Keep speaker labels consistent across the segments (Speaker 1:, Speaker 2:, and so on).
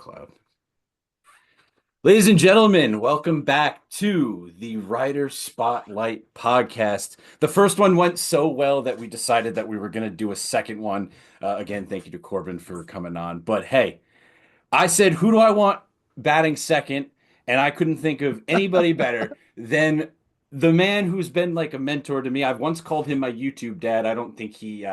Speaker 1: SoundCloud. Ladies and gentlemen, welcome back to the Writer Spotlight podcast. The first one went so well that we decided that we were going to do a second one. Again, thank you to Corbin for coming on. But hey, I said, who do I want batting second? And I couldn't think of anybody better than the man who's been like a mentor to me. I've once called him my YouTube dad. I don't think he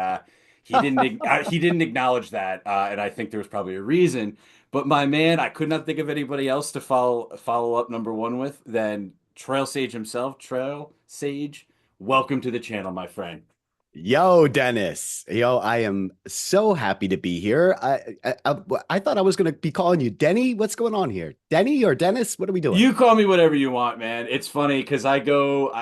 Speaker 1: didn't acknowledge that, and I think there was probably a reason. But my man, I could not think of anybody else to follow up number one with than TrailSage himself. Trail Sage, welcome to the channel, my friend.
Speaker 2: Yo, Dennis. Yo, I am so happy to be here. I thought I was going to be calling you Denny. What's going on here? Denny or Dennis? What are we doing?
Speaker 1: You call me whatever you want, man. It's funny because I go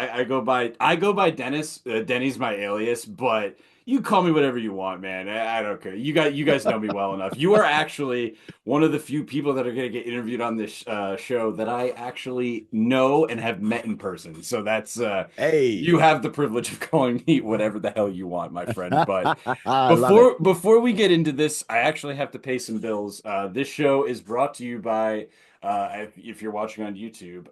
Speaker 1: by Dennis. Denny's my alias, but you call me whatever you want, man. I don't care. You guys know me well enough. You are actually one of the few people that are going to get interviewed on this show that I actually know and have met in person. So that's you
Speaker 2: Hey.
Speaker 1: have the privilege of calling me whatever the hell you want, my friend. But
Speaker 2: I love it.
Speaker 1: before we get into this, I actually have to pay some bills. This show is brought to you by if you're watching on YouTube,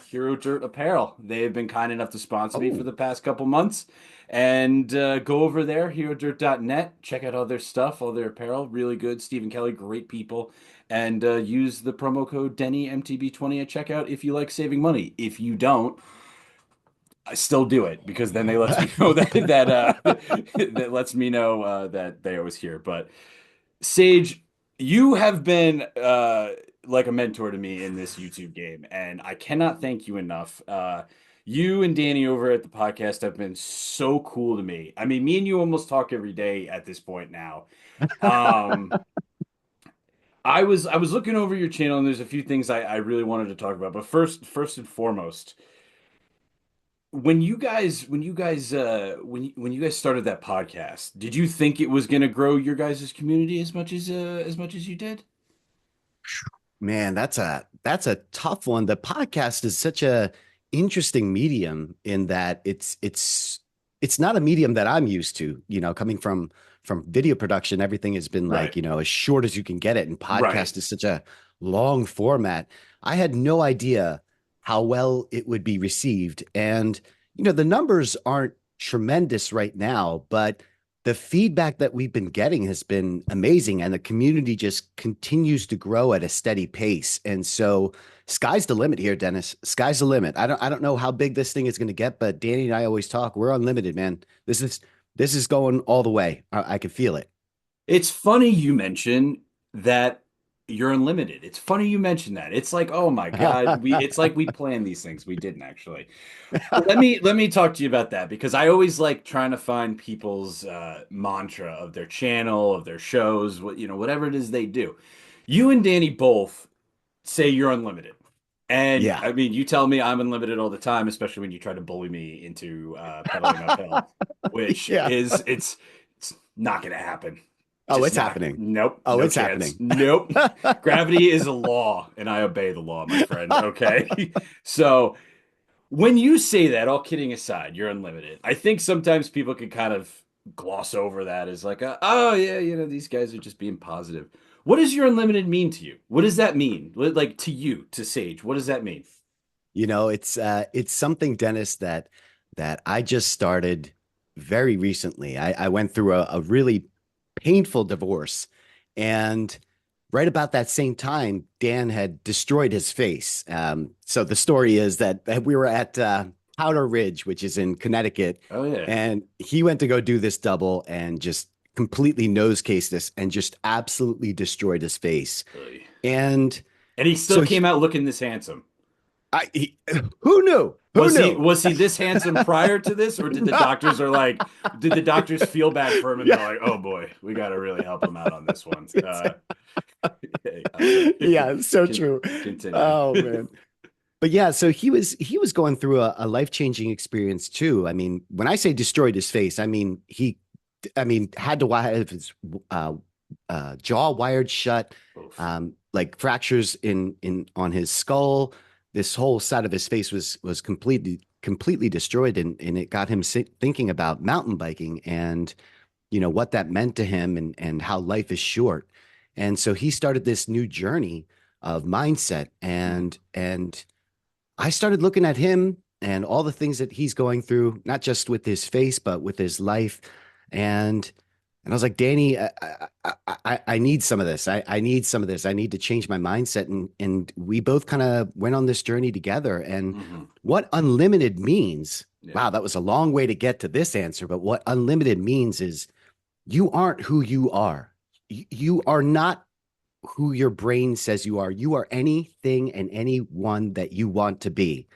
Speaker 1: Hero Dirt Apparel. They have been kind enough to sponsor me for
Speaker 2: Oh,
Speaker 1: the past couple months. And go over there, HeroDirt.net. Check out all their stuff, all their apparel. Really good. Stephen Kelly, great people. And use the promo code Denny MTB20 at checkout if you like saving money. If you don't, I still do it because then they let me know that lets me know that they was here. But Sage, you have been like a mentor to me in this YouTube game, and I cannot thank you enough. You and Danny over at the podcast have been so cool to me. I mean, me and you almost talk every day at this point now. Um, I was looking over your channel, and there's a few things I really wanted to talk about. But first and foremost, when you guys started that podcast, did you think it was going to grow your guys' community as much as you did?
Speaker 2: man, that's a tough one. The podcast is such a interesting medium in that it's not a medium that I'm used to, coming from video production. Everything has been like,
Speaker 1: Right.
Speaker 2: as short as you can get it. And
Speaker 1: Right.
Speaker 2: podcast is such a long format. I had no idea how well it would be received. And, the numbers aren't tremendous right now, but the feedback that we've been getting has been amazing. And the community just continues to grow at a steady pace. And so sky's the limit here, Dennis. Sky's the limit. I don't know how big this thing is going to get, but Danny and I always talk. We're unlimited, man. This is going all the way. I can feel it.
Speaker 1: It's funny you mention that you're unlimited. It's funny you mention that. It's like, oh my God, we it's like we planned these things. We didn't actually. But let me talk to you about that because I always like trying to find people's mantra of their channel, of their shows, whatever it is they do. You and Danny both say you're unlimited. And
Speaker 2: Yeah.
Speaker 1: I mean, you tell me I'm unlimited all the time, especially when you try to bully me into pedaling uphill, which
Speaker 2: Yeah.
Speaker 1: it's not going to happen.
Speaker 2: Oh,
Speaker 1: Just
Speaker 2: it's
Speaker 1: not.
Speaker 2: happening.
Speaker 1: Nope,
Speaker 2: Oh,
Speaker 1: no
Speaker 2: it's
Speaker 1: chance.
Speaker 2: happening.
Speaker 1: Nope. Gravity is a law, and I obey the law, my friend. Okay. So when you say that, all kidding aside, you're unlimited. I think sometimes people can kind of gloss over that as like, oh yeah, these guys are just being positive. What does your unlimited mean to you? What does that mean? Like to you, to Sage, what does that mean?
Speaker 2: It's something, Dennis, that I just started very recently. I went through a really painful divorce, and right about that same time, Dan had destroyed his face. So the story is that we were at Powder Ridge, which is in Connecticut,
Speaker 1: Oh yeah.
Speaker 2: and he went to go do this double and just completely nose cased this and just absolutely destroyed his face.
Speaker 1: Really.
Speaker 2: And
Speaker 1: And he still
Speaker 2: so
Speaker 1: came out looking this handsome.
Speaker 2: he, who knew? Who knew?
Speaker 1: Was he this handsome prior to this, or did the doctors feel bad for him and they're
Speaker 2: Yeah.
Speaker 1: like, oh boy, we got to really help him out on this one. I'm sorry.
Speaker 2: Yeah, so
Speaker 1: Con
Speaker 2: true.
Speaker 1: Continue.
Speaker 2: Oh man. But yeah, so he was going through a life-changing experience too. I mean, when I say destroyed his face, I mean had to have his uh, jaw wired shut,
Speaker 1: Oof.
Speaker 2: like fractures in on his skull. This whole side of his face was completely destroyed, and it got him thinking about mountain biking and what that meant to him and how life is short. And so he started this new journey of mindset,
Speaker 1: Mhm.
Speaker 2: and I started looking at him and all the things that he's going through, not just with his face, but with his life. And I was like, Danny, I need some of this. I need some of this. I need to change my mindset. And we both kind of went on this journey together. And
Speaker 1: Mhm.
Speaker 2: what unlimited means,
Speaker 1: Yeah.
Speaker 2: wow, that was a long way to get to this answer. But what unlimited means is you aren't who you are. You are not who your brain says you are. You are anything and anyone that you want to be.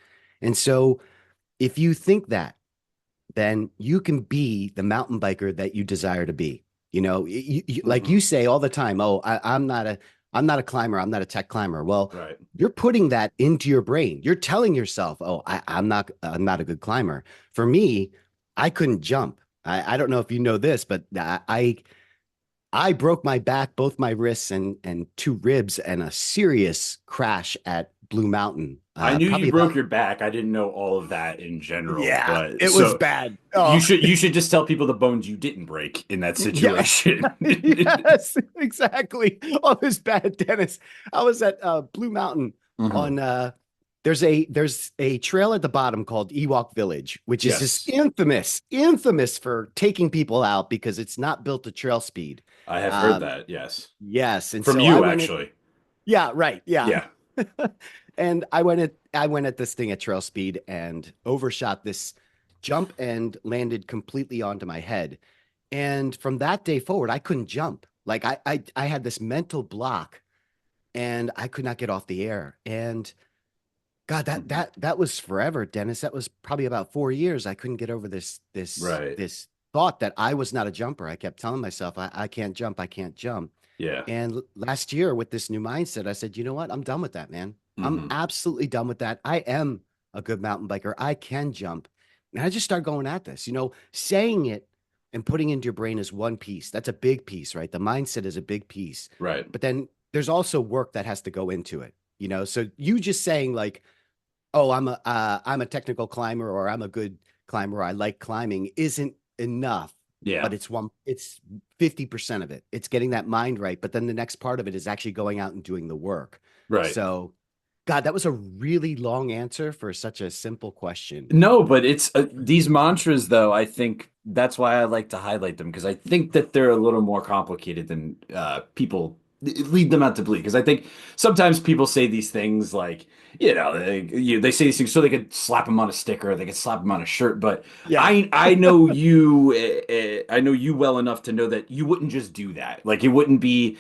Speaker 2: And so if you think that, then you can be the mountain biker that you desire to be. Like you
Speaker 1: Mhm.
Speaker 2: say all the time, oh, I'm not a climber. I'm not a tech climber. Well,
Speaker 1: Right.
Speaker 2: you're putting that into your brain. You're telling yourself, oh, I'm not a good climber. For me, I couldn't jump. I don't know if you know this, but I broke my back, both my wrists and two ribs, and a serious crash at Blue Mountain.
Speaker 1: I knew you
Speaker 2: Probably
Speaker 1: broke
Speaker 2: about,
Speaker 1: your back. I didn't know all of that in general,
Speaker 2: yeah,
Speaker 1: but
Speaker 2: it was
Speaker 1: so
Speaker 2: bad.
Speaker 1: you
Speaker 2: Oh,
Speaker 1: should just tell people the bones you didn't break in that
Speaker 2: yeah,
Speaker 1: situation.
Speaker 2: yes, exactly. Oh, this bad, Dennis. I was at Blue Mountain
Speaker 1: Mhm.
Speaker 2: on there's a trail at the bottom called Ewok Village, which is just
Speaker 1: Yes,
Speaker 2: infamous for taking people out because it's not built to trail speed.
Speaker 1: I have heard
Speaker 2: Um,
Speaker 1: that. Yes,
Speaker 2: yes, and
Speaker 1: from
Speaker 2: so I
Speaker 1: you
Speaker 2: went in.
Speaker 1: actually.
Speaker 2: Yeah, right. Yeah.
Speaker 1: Yeah.
Speaker 2: And I went at this thing at trail speed and overshot this jump and landed completely onto my head. And from that day forward, I couldn't jump. Like I had this mental block and I could not get off the air. And God,
Speaker 1: Mhm.
Speaker 2: that was forever, Dennis. That was probably about 4 years. I couldn't get over
Speaker 1: Right.
Speaker 2: this thought that I was not a jumper. I kept telling myself, I can't jump, I can't jump.
Speaker 1: Yeah.
Speaker 2: And last year, with this new mindset, I said, you know what? I'm done with that, man. I'm
Speaker 1: Hmm.
Speaker 2: absolutely done with that. I am a good mountain biker. I can jump. And I just start going at this. Saying it and putting it into your brain is one piece. That's a big piece, right? The mindset is a big piece.
Speaker 1: Right.
Speaker 2: But then there's also work that has to go into it. So you just saying like, oh, I'm a technical climber or I'm a good climber, or I like climbing isn't enough,
Speaker 1: Yeah.
Speaker 2: but it's 50% of it. It's getting that mind right, but then the next part of it is actually going out and doing the work.
Speaker 1: Right.
Speaker 2: So, God, that was a really long answer for such a simple question.
Speaker 1: No, but it's these mantras, though. I think that's why I like to highlight them because I think that they're a little more complicated than people lead them out to believe. Because I think sometimes people say these things like, they say these things so they could slap them on a sticker, they could slap them on a shirt. But
Speaker 2: Yeah.
Speaker 1: I know you, I know you well enough to know that you wouldn't just do that. Like it wouldn't be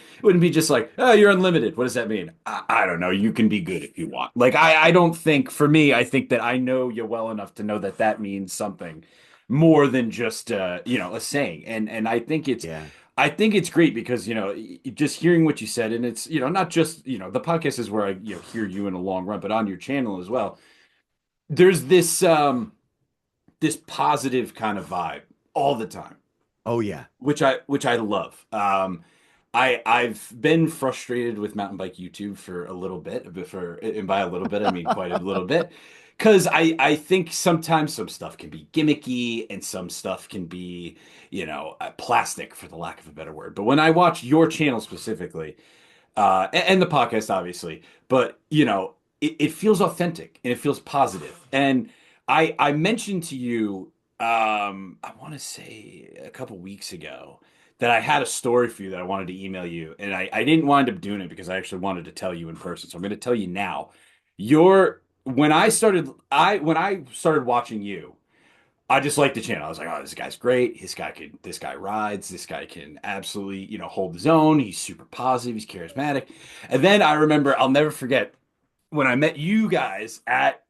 Speaker 1: just like, oh, you're unlimited. What does that mean? I don't know. You can be good if you want. Like, I don't think, for me, I think that I know you well enough to know that that means something more than just, a saying. And
Speaker 2: Yeah.
Speaker 1: I think it's great because, just hearing what you said, and it's, not just, the podcast is where I, hear you in a long run, but on your channel as well. There's this positive kind of vibe all the time,
Speaker 2: Oh, yeah.
Speaker 1: which I love. I've been frustrated with mountain bike YouTube for a little bit, and by a little bit I mean quite a little bit, because I think sometimes some stuff can be gimmicky and some stuff can be plastic, for the lack of a better word. But when I watch your channel specifically, and the podcast, obviously, but it feels authentic and it feels positive. And I mentioned to you, I want to say a couple weeks ago that I had a story for you that I wanted to email you, and I didn't wind up doing it because I actually wanted to tell you in person. So I'm going to tell you now. Your when I started watching you. I just liked the channel. I was like, oh, this guy's great. This guy rides. This guy can absolutely, hold his own. He's super positive. He's charismatic. And then I remember, I'll never forget when I met you guys at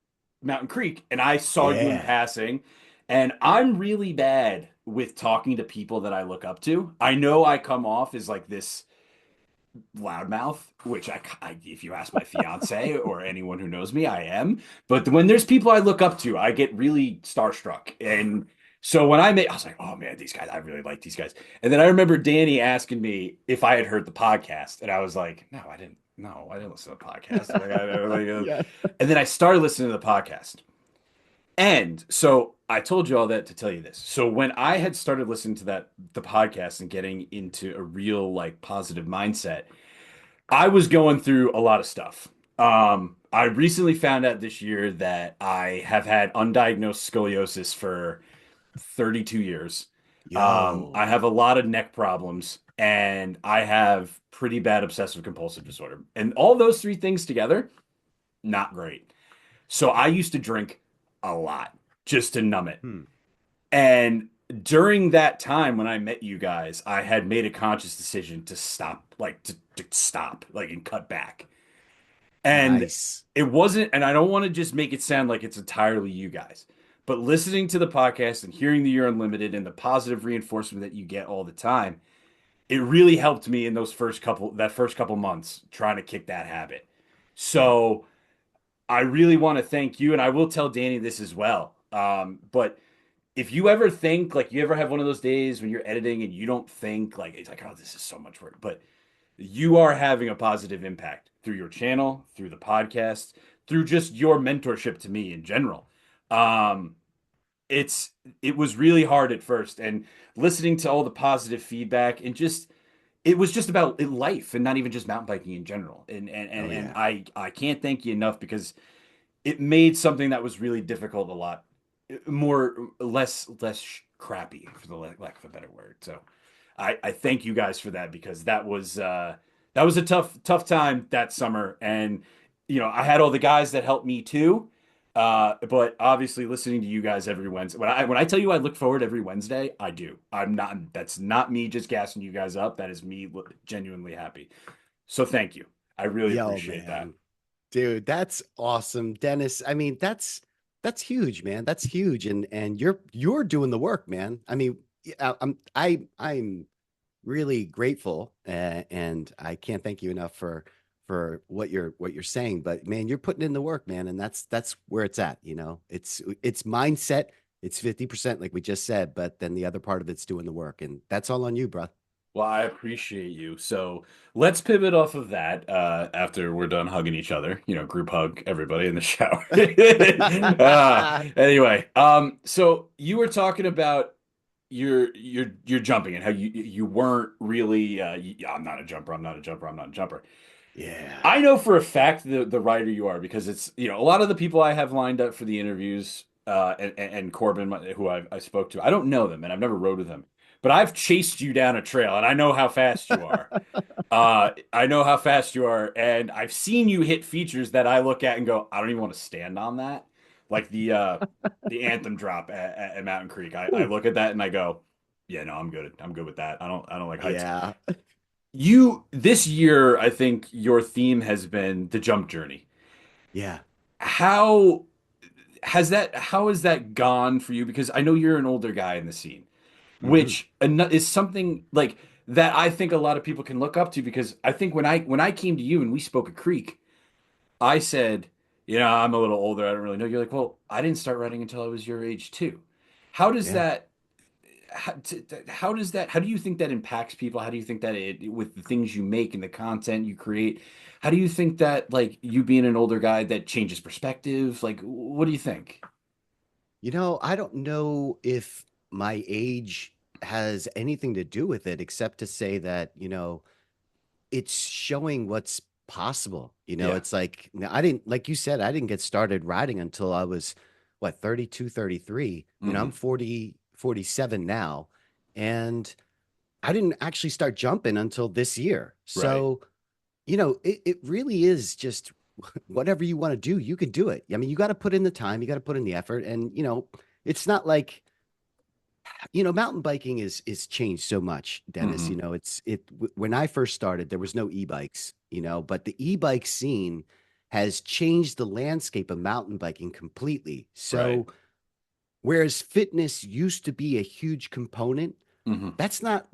Speaker 1: Mountain Creek and I saw you in
Speaker 2: Yeah.
Speaker 1: passing. And I'm really bad with talking to people that I look up to. I know I come off as like this loudmouth, which if you ask my fiance or anyone who knows me, I am. But when there's people I look up to, I get really starstruck. And so I was like, oh man, these guys, I really like these guys. And then I remember Danny asking me if I had heard the podcast, and I was like, no, I didn't. No, I didn't listen to the podcast.
Speaker 2: Yeah.
Speaker 1: And then I started listening to the podcast. And so I told you all that to tell you this. So when I had started listening to the podcast and getting into a real like positive mindset, I was going through a lot of stuff. I recently found out this year that I have had undiagnosed scoliosis for 32 years. I
Speaker 2: Yo.
Speaker 1: have a lot of neck problems and I have pretty bad obsessive compulsive disorder. And all those three things together, not great. So I used to drink a lot just to numb it.
Speaker 2: Hmm.
Speaker 1: And during that time when I met you guys, I had made a conscious decision to stop, like to stop, like and cut back. And
Speaker 2: Nice.
Speaker 1: it wasn't, and I don't want to just make it sound like it's entirely you guys, but listening to the podcast and hearing the You're Unlimited and the positive reinforcement that you get all the time, it really helped me in that first couple months trying to kick that habit.
Speaker 2: Yeah.
Speaker 1: So I really want to thank you, and I will tell Danny this as well. But if you ever think like you ever have one of those days when you're editing and you don't think like it's like, oh, this is so much work, but you are having a positive impact through your channel, through the podcast, through just your mentorship to me in general. Um, it's it was really hard at first, and listening to all the positive feedback and just it was just about life and not even just mountain biking in general.
Speaker 2: Oh
Speaker 1: And
Speaker 2: yeah.
Speaker 1: I can't thank you enough because it made something that was really difficult a lot more less crappy for the lack of a better word. So I thank you guys for that because that was a tough time that summer. And you know, I had all the guys that helped me too. But obviously listening to you guys every Wednesday. When I tell you I look forward every Wednesday, I do. I'm not that's not me just gassing you guys up. That is me genuinely happy. So thank you. I really
Speaker 2: Yo,
Speaker 1: appreciate that.
Speaker 2: man. Dude, that's awesome, Dennis. I mean, that's huge, man. That's huge, and you're doing the work, man. I mean, yeah, I'm really grateful, and I can't thank you enough for what you're saying. But man, you're putting in the work, man, and that's where it's at. You know, it's mindset. It's 50%, like we just said, but then the other part of it's doing the work, and that's all on you, bro.
Speaker 1: Well, I appreciate you. So let's pivot off of that after we're done hugging each other. You know, group hug everybody in the shower. Anyway, so you were talking about your jumping and how you weren't really. I'm not a jumper. I'm not a jumper. I'm not a jumper.
Speaker 2: Yeah,
Speaker 1: I know for a fact the writer you are because it's you know a lot of the people I have lined up for the interviews and Corbin who I spoke to I don't know them and I've never rode with them but I've chased you down a trail and I know how fast you are. I know how fast you are and I've seen you hit features that I look at and go I don't even want to stand on that like the anthem drop at Mountain Creek. I
Speaker 2: Ooh,
Speaker 1: look at that and I go yeah no I'm good with that. I don't like heights.
Speaker 2: yeah,
Speaker 1: You this year, I think your theme has been the jump journey.
Speaker 2: yeah.
Speaker 1: How how has that gone for you? Because I know you're an older guy in the scene,
Speaker 2: Hmm.
Speaker 1: which is something like that I think a lot of people can look up to because I think when I came to you and we spoke at Creek, I said, you know, I'm a little older, I don't really know. You're like, well, I didn't start writing until I was your age too. How does
Speaker 2: Yeah.
Speaker 1: that how does that how do you think that impacts people? How do you think that it with the things you make and the content you create, how do you think that like you being an older guy that changes perspective? Like what do you think?
Speaker 2: You know, I don't know if my age has anything to do with it, except to say that, it's showing what's possible.
Speaker 1: Yeah.
Speaker 2: It's like, now, I didn't, like you said, I didn't get started riding until I was, what, 32, 33. I'm
Speaker 1: Hmm.
Speaker 2: 40, 47 now. And I didn't actually start jumping until this year.
Speaker 1: Right.
Speaker 2: So, it really is just whatever you want to do, you can do it. I mean, you got to put in the time, you got to put in the effort. And, it's not like, mountain biking is changed so much, Dennis.
Speaker 1: Hmm.
Speaker 2: When I first started, there was no e-bikes, but the e-bike scene has changed the landscape of mountain biking completely.
Speaker 1: Right.
Speaker 2: So, whereas fitness used to be a huge component,
Speaker 1: Hmm.
Speaker 2: that's not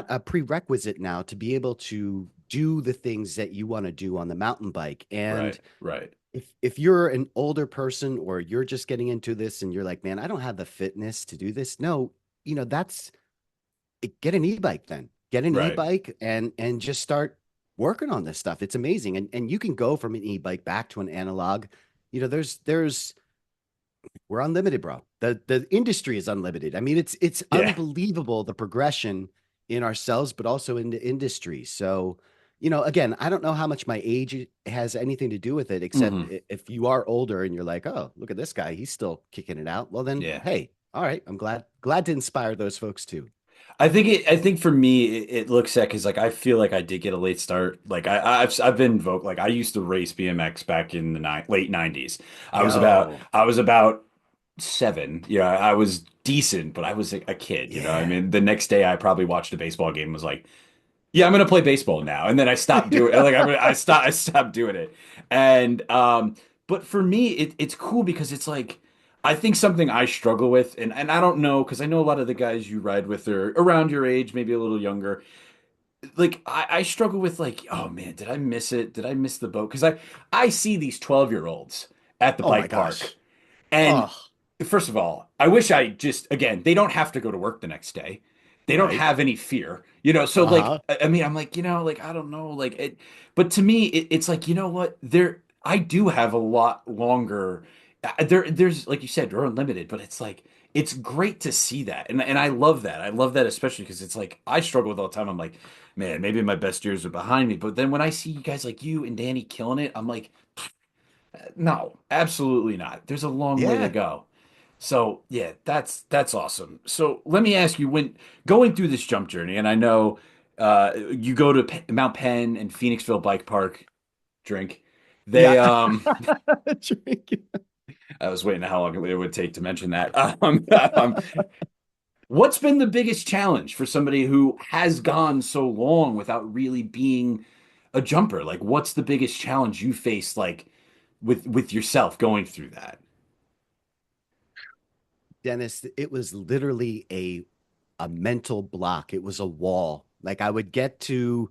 Speaker 2: a prerequisite now to be able to do the things that you want to do on the mountain bike. And
Speaker 1: Right. Right.
Speaker 2: if you're an older person or you're just getting into this and you're like, man, I don't have the fitness to do this. No, that's get an e-bike then. Get an
Speaker 1: Right.
Speaker 2: e-bike and just start working on this stuff. It's amazing. And you can go from an e-bike back to an analog. There's we're unlimited, bro. The industry is unlimited. I mean, it's
Speaker 1: Yeah.
Speaker 2: unbelievable the progression in ourselves, but also in the industry. So, again, I don't know how much my age has anything to do with it, except
Speaker 1: Hmm.
Speaker 2: if you are older and you're like, oh, look at this guy, he's still kicking it out. Well, then,
Speaker 1: Yeah.
Speaker 2: hey, all right, I'm glad to inspire those folks too.
Speaker 1: I think for me it looks at because like I feel like I did get a late start. Like I've been vocal. Like I used to race BMX back in the late 90s.
Speaker 2: Yo,
Speaker 1: I was about seven. Yeah, I was decent, but I was a kid, you know. I
Speaker 2: yeah.
Speaker 1: mean, the next day I probably watched a baseball game and was like, yeah, I'm gonna play baseball now. And then I stopped doing like I stopped doing it. And but for me it's cool because it's like I think something I struggle with and I don't know because I know a lot of the guys you ride with are around your age, maybe a little younger. Like I struggle with like, oh man, did I miss it? Did I miss the boat? Because I see these 12-year-olds at the
Speaker 2: Oh my
Speaker 1: bike park.
Speaker 2: gosh.
Speaker 1: And
Speaker 2: Oh,
Speaker 1: first of all, I wish I just, again, they don't have to go to work the next day. They don't
Speaker 2: right.
Speaker 1: have any fear, you know? So, like,
Speaker 2: Uh-huh.
Speaker 1: I mean, I'm like, like, I don't know. Like, but to me, it's like, you know what? I do have a lot longer. There's, like you said, you're unlimited, but it's like, it's great to see that. And I love that. I love that, especially because it's like, I struggle with all the time. I'm like, man, maybe my best years are behind me. But then when I see guys like you and Danny killing it, I'm like, no, absolutely not. There's a long way to
Speaker 2: Yeah.
Speaker 1: go. So yeah, that's awesome. So let me ask you, when going through this jump journey, and I know you go to Mount Penn and Phoenixville Bike Park, drink. They
Speaker 2: Yeah. Drink.
Speaker 1: I was waiting how long it would take to mention that. What's been the biggest challenge for somebody who has gone so long without really being a jumper? Like, what's the biggest challenge you faced, like with yourself going through that?
Speaker 2: Dennis, it was literally a mental block. It was a wall. Like I would get to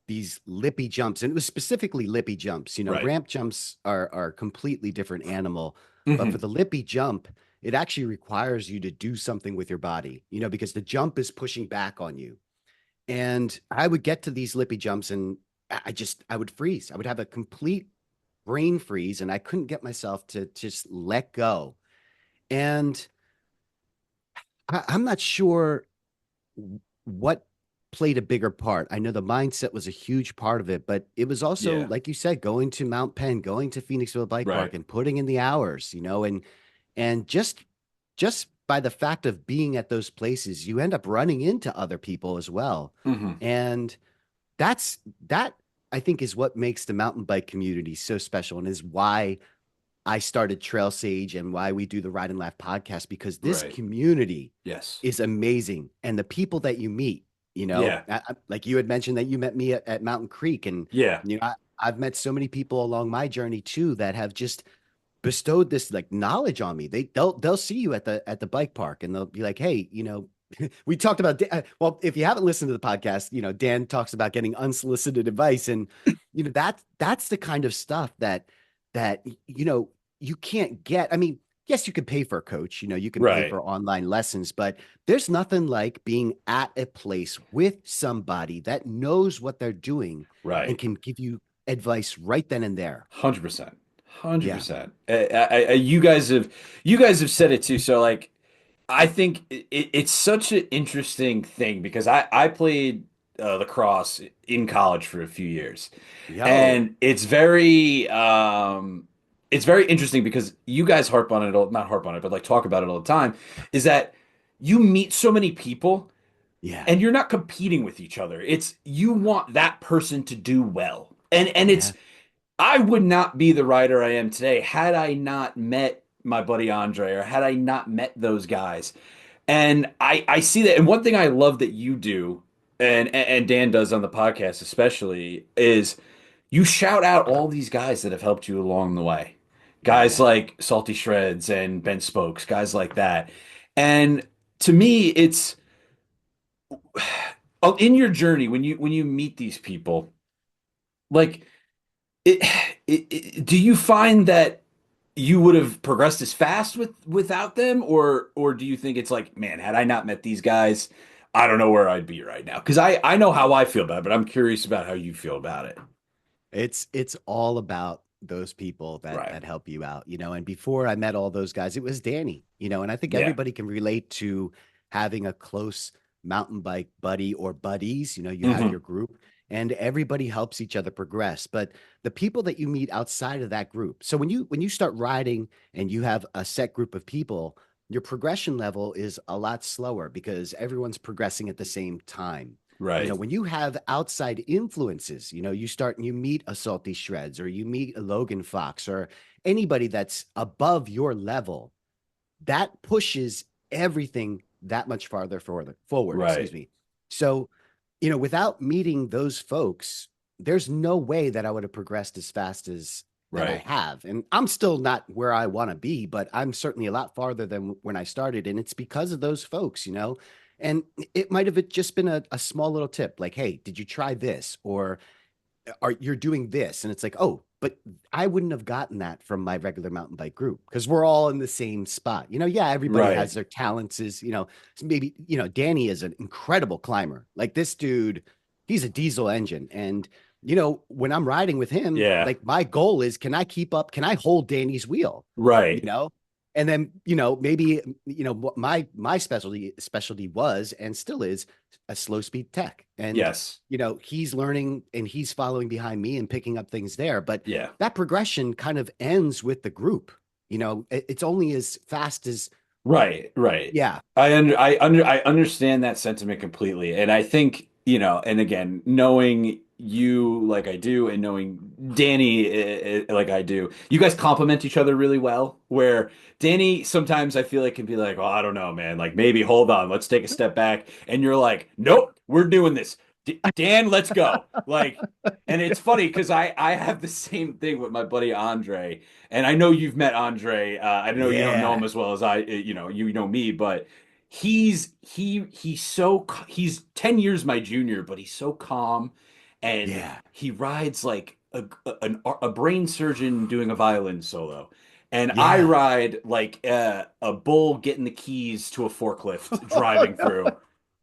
Speaker 2: these lippy jumps, and it was specifically lippy jumps.
Speaker 1: Right.
Speaker 2: Ramp jumps are a completely different animal, but for
Speaker 1: Hmm.
Speaker 2: the lippy jump, it actually requires you to do something with your body, because the jump is pushing back on you. And I would get to these lippy jumps, and I would freeze. I would have a complete brain freeze, and I couldn't get myself to just let go. And I'm not sure what played a bigger part. I know the mindset was a huge part of it, but it was also,
Speaker 1: Yeah.
Speaker 2: like you said, going to Mount Penn, going to Phoenixville Bike
Speaker 1: Right.
Speaker 2: Park and putting in the hours, and just by the fact of being at those places, you end up running into other people as well.
Speaker 1: Hmm.
Speaker 2: And that I think is what makes the mountain bike community so special and is why I started TrailSage and why we do the Ride and Laugh podcast, because this
Speaker 1: Right.
Speaker 2: community
Speaker 1: Yes.
Speaker 2: is amazing. And the people that you meet,
Speaker 1: Yeah.
Speaker 2: like you had mentioned that you met me at Mountain Creek. And,
Speaker 1: Yeah.
Speaker 2: I've met so many people along my journey too that have just bestowed this like knowledge on me. They'll see you at the bike park and they'll be like, hey, we talked about well, if you haven't listened to the podcast, Dan talks about getting unsolicited advice, and that's the kind of stuff that you can't get. I mean, yes, you can pay for a coach, you can pay
Speaker 1: Right.
Speaker 2: for online lessons, but there's nothing like being at a place with somebody that knows what they're doing and
Speaker 1: Right.
Speaker 2: can give you advice right then and there.
Speaker 1: 100%.
Speaker 2: Yeah.
Speaker 1: 100%. You guys have said it too. So like I think it's such an interesting thing because I played lacrosse in college for a few years.
Speaker 2: Yo.
Speaker 1: And it's very interesting because you guys harp on it all, not harp on it, but like talk about it all the time, is that you meet so many people
Speaker 2: Yeah.
Speaker 1: and you're not competing with each other. It's you want that person to do well. And
Speaker 2: Yeah.
Speaker 1: it's I would not be the writer I am today had I not met my buddy Andre or had I not met those guys. And I see that. And one thing I love that you do and Dan does on the podcast especially is you shout out all these guys that have helped you along the way. Guys
Speaker 2: Yeah.
Speaker 1: like Salty Shreds and Ben Spokes, guys like that. And to me, it's in your journey when you meet these people, like it, do you find that you would have progressed as fast without them, or do you think it's like, man, had I not met these guys, I don't know where I'd be right now? Because I know how I feel about it, but I'm curious about how you feel about it.
Speaker 2: It's all about those people that
Speaker 1: Right.
Speaker 2: that help you out, and before I met all those guys, it was Danny, and I think
Speaker 1: Yeah.
Speaker 2: everybody can relate to having a close mountain bike buddy or buddies. You have
Speaker 1: Hmm.
Speaker 2: your group and everybody helps each other progress. But the people that you meet outside of that group, so when you start riding and you have a set group of people, your progression level is a lot slower because everyone's progressing at the same time.
Speaker 1: Right.
Speaker 2: When you have outside influences, you start and you meet a Salty Shreds or you meet a Logan Fox or anybody that's above your level, that pushes everything that much farther forward, excuse
Speaker 1: Right.
Speaker 2: me. So, without meeting those folks, there's no way that I would have progressed as fast as that I
Speaker 1: Right.
Speaker 2: have. And I'm still not where I want to be, but I'm certainly a lot farther than when I started. And it's because of those folks. And it might have just been a small little tip like, hey, did you try this? Or are you're doing this? And it's like, oh, but I wouldn't have gotten that from my regular mountain bike group because we're all in the same spot. Yeah, everybody
Speaker 1: Right.
Speaker 2: has their talents, maybe, Danny is an incredible climber. Like this dude, he's a diesel engine. And when I'm riding with him,
Speaker 1: Yeah.
Speaker 2: like my goal is can I keep up? Can I hold Danny's wheel? You
Speaker 1: Right.
Speaker 2: know? And then, maybe, what my specialty was and still is a slow speed tech. And
Speaker 1: Yes.
Speaker 2: he's learning and he's following behind me and picking up things there. But
Speaker 1: Yeah.
Speaker 2: that progression kind of ends with the group. It's only as fast as,
Speaker 1: Right, right.
Speaker 2: yeah,
Speaker 1: I understand that sentiment completely. And I think, and again, knowing you like I do and knowing Danny like I do, you guys complement each other really well. Where Danny sometimes I feel like can be like, "Oh, I don't know, man. Like maybe hold on, let's take a step back." And you're like, "Nope, we're doing this. Dan, let's go." Like, and it's funny because I have the same thing with my buddy Andre. And I know you've met Andre. I know you don't know him
Speaker 2: yeah,
Speaker 1: as well as you know me, but he's 10 years my junior, but he's so calm and
Speaker 2: yeah,
Speaker 1: he rides like a brain surgeon doing a violin solo. And I
Speaker 2: yeah.
Speaker 1: ride like a bull getting the keys to a forklift driving through.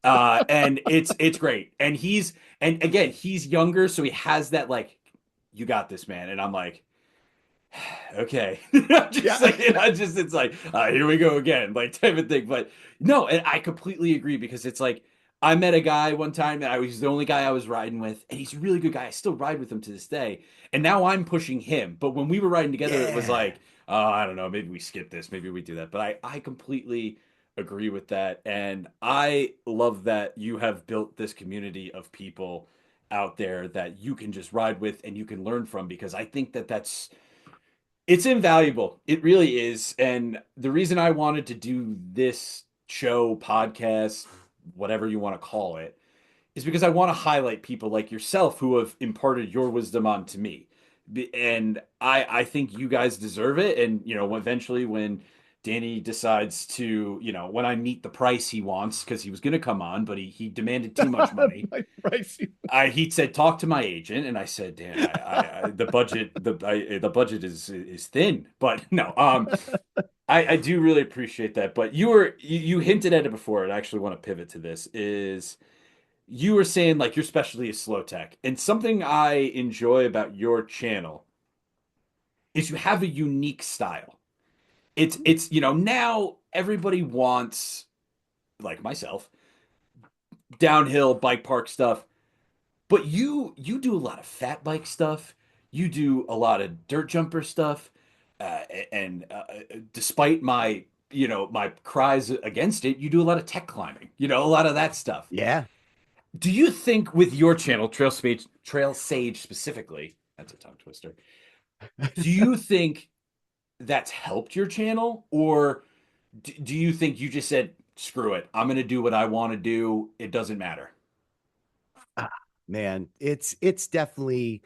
Speaker 1: And it's great. And again, he's younger, so he has that like, you got this, man. And I'm like, okay. Just
Speaker 2: Yeah.
Speaker 1: like, it's like, here we go again, like type of thing. But no, and I completely agree because it's like, I met a guy one time and I was the only guy I was riding with, and he's a really good guy. I still ride with him to this day. And now I'm pushing him. But when we were riding together, it was
Speaker 2: Yeah.
Speaker 1: like, I don't know, maybe we skip this, maybe we do that. But I completely agree with that. And I love that you have built this community of people out there that you can just ride with and you can learn from because I think that it's invaluable. It really is. And the reason I wanted to do this show, podcast, whatever you want to call it, is because I want to highlight people like yourself who have imparted your wisdom onto me. And I think you guys deserve it. And, eventually when Danny decides to, when I meet the price he wants, because he was going to come on, but he demanded too much money.
Speaker 2: My pricey.
Speaker 1: He said talk to my agent, and I said, Dan, the budget the budget is thin, but no, I do really appreciate that. But you hinted at it before, and I actually want to pivot to this is you were saying like your specialty is slow tech, and something I enjoy about your channel is you have a unique style. It's now everybody wants like myself downhill bike park stuff. But you do a lot of fat bike stuff. You do a lot of dirt jumper stuff. And despite my cries against it, you do a lot of tech climbing. A lot of that stuff.
Speaker 2: Yeah.
Speaker 1: Do you think with your channel, Trail Sage specifically, that's a tongue twister. Do you think that's helped your channel, or do you think you just said, "Screw it, I'm gonna do what I want to do. It doesn't matter."
Speaker 2: Ah, man, it's definitely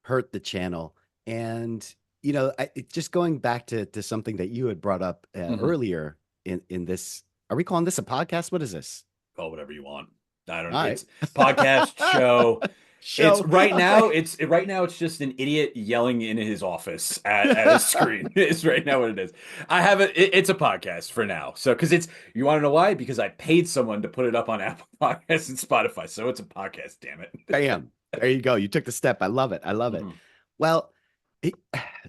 Speaker 2: hurt the channel. And just going back to something that you had brought up
Speaker 1: Mhm.
Speaker 2: earlier in this, are we calling this a podcast? What is this?
Speaker 1: Call whatever you want. I don't know.
Speaker 2: All
Speaker 1: It's
Speaker 2: right.
Speaker 1: podcast show. It's
Speaker 2: Show.
Speaker 1: right now.
Speaker 2: Okay.
Speaker 1: It's just an idiot yelling in his office at a screen. It's right now what it is. I have it's a podcast for now. So because you want to know why? Because I paid someone to put it up on Apple Podcasts and Spotify. So it's a podcast. Damn it.
Speaker 2: Bam. There you go. You took the step. I love it. I love it.
Speaker 1: Mhm.
Speaker 2: Well, it,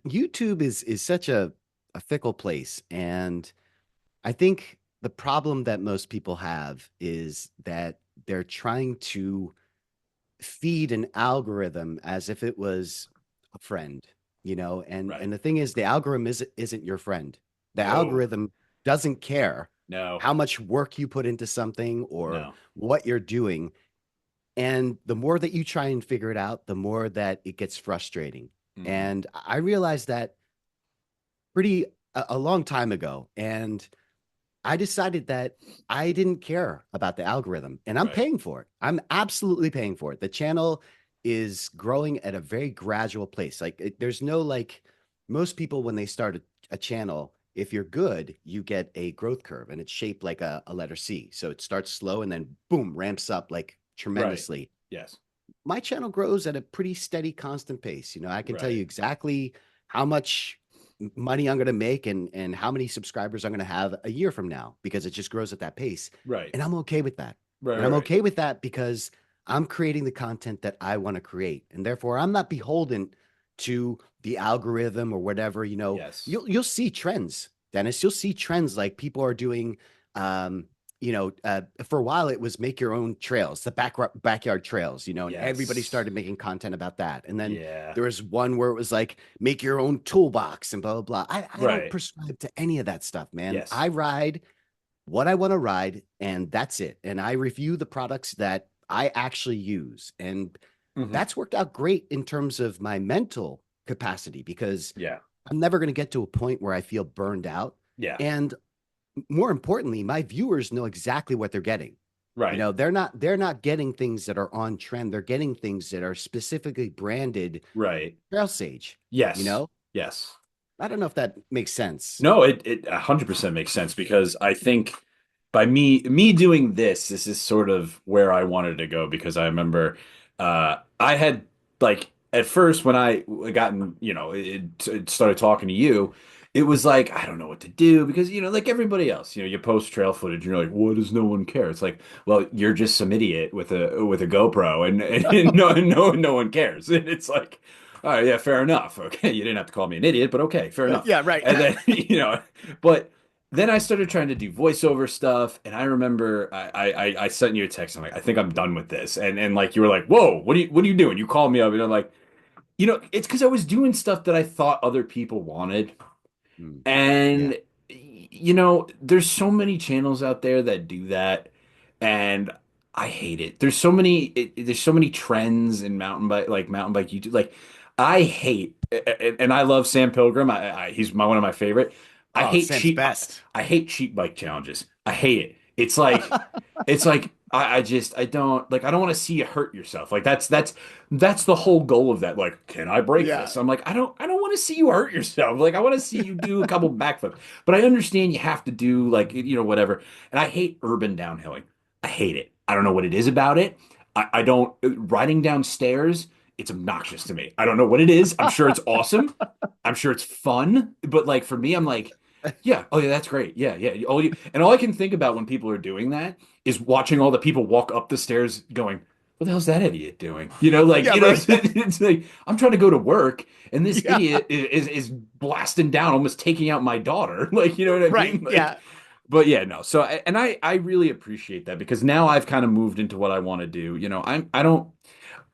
Speaker 2: YouTube is such a fickle place, and I think the problem that most people have is that they're trying to feed an algorithm as if it was a friend,
Speaker 1: Right.
Speaker 2: and the thing is the algorithm isn't your friend. The
Speaker 1: No,
Speaker 2: algorithm doesn't care
Speaker 1: no,
Speaker 2: how much work you put into something or
Speaker 1: no.
Speaker 2: what you're doing. And the more that you try and figure it out, the more that it gets frustrating.
Speaker 1: Hmm.
Speaker 2: And I realized that pretty a long time ago. And I decided that I didn't care about the algorithm and I'm
Speaker 1: Right.
Speaker 2: paying for it. I'm absolutely paying for it. The channel is growing at a very gradual pace. There's no like most people when they start a channel, if you're good, you get a growth curve and it's shaped like a letter C. So it starts slow and then boom, ramps up like
Speaker 1: Right.
Speaker 2: tremendously.
Speaker 1: Yes.
Speaker 2: My channel grows at a pretty steady, constant pace. I can tell you
Speaker 1: Right.
Speaker 2: exactly how much money I'm going to make and how many subscribers I'm going to have a year from now because it just grows at that pace.
Speaker 1: Right.
Speaker 2: And I'm okay with that.
Speaker 1: Right.
Speaker 2: And I'm
Speaker 1: Right.
Speaker 2: okay with that because I'm creating the content that I want to create. And therefore, I'm not beholden to the algorithm or whatever.
Speaker 1: Yes.
Speaker 2: You'll see trends, Dennis. You'll see trends like people are doing um, for a while it was make your own trails, the backyard trails, and everybody
Speaker 1: Yes.
Speaker 2: started making content about that. And then
Speaker 1: Yeah.
Speaker 2: there was one where it was like make your own toolbox and blah blah blah. I don't
Speaker 1: Right.
Speaker 2: prescribe to any of that stuff, man.
Speaker 1: Yes.
Speaker 2: I ride what I want to ride, and that's it. And I review the products that I actually use, and
Speaker 1: Hmm.
Speaker 2: that's worked out great in terms of my mental capacity because
Speaker 1: Yeah.
Speaker 2: I'm never going to get to a point where I feel burned out.
Speaker 1: Yeah.
Speaker 2: And more importantly, my viewers know exactly what they're getting.
Speaker 1: Right.
Speaker 2: They're not getting things that are on trend. They're getting things that are specifically branded
Speaker 1: Right.
Speaker 2: TrailSage. You
Speaker 1: Yes.
Speaker 2: know,
Speaker 1: Yes.
Speaker 2: I don't know if that makes sense.
Speaker 1: No, it 100% makes sense because I think by me doing this is sort of where I wanted to go because I remember I had like at first when I gotten, it started talking to you, it was like I don't know what to do because like everybody else, you post trail footage and you're like, what does no one care? It's like, well, you're just some idiot with a GoPro and no one cares. And it's like, all right, yeah, fair enough. Okay, you didn't have to call me an idiot, but okay, fair enough.
Speaker 2: Yeah, right.
Speaker 1: And then, but then I started trying to do voiceover stuff, and I remember I sent you a text. I'm like, I think I'm done with this, and like you were like, whoa, what are you doing? You called me up, and I'm like, it's because I was doing stuff that I thought other people wanted,
Speaker 2: Mm, yeah,
Speaker 1: and there's so many channels out there that do that, and I hate it. There's so many trends in mountain bike YouTube. Like I hate, and I love Sam Pilgrim. He's one of my favorite. I
Speaker 2: oh,
Speaker 1: hate
Speaker 2: Sam's
Speaker 1: cheap.
Speaker 2: best.
Speaker 1: I hate cheap bike challenges. I hate it. It's like I don't like I don't want to see you hurt yourself. Like that's the whole goal of that. Like, can I break
Speaker 2: Yeah,
Speaker 1: this? I'm like, I don't want to see you hurt yourself. Like I want to see you do a couple backflips. But I understand you have to do like whatever. And I hate urban downhilling. I hate it. I don't know what it is about it. I don't riding downstairs, it's obnoxious to me. I don't know what it is. I'm sure it's awesome. I'm sure it's fun. But like for me, I'm like, yeah, oh yeah, that's great. Yeah, yeah. All I can think about when people are doing that is watching all the people walk up the stairs going, what the hell's that idiot doing?
Speaker 2: yeah, right.
Speaker 1: It's like I'm trying to go to work and this
Speaker 2: Yeah,
Speaker 1: idiot is blasting down, almost taking out my daughter. Like, you know what I
Speaker 2: right.
Speaker 1: mean? Like,
Speaker 2: Yeah,
Speaker 1: but yeah, no. So and I really appreciate that because now I've kind of moved into what I want to do. I don't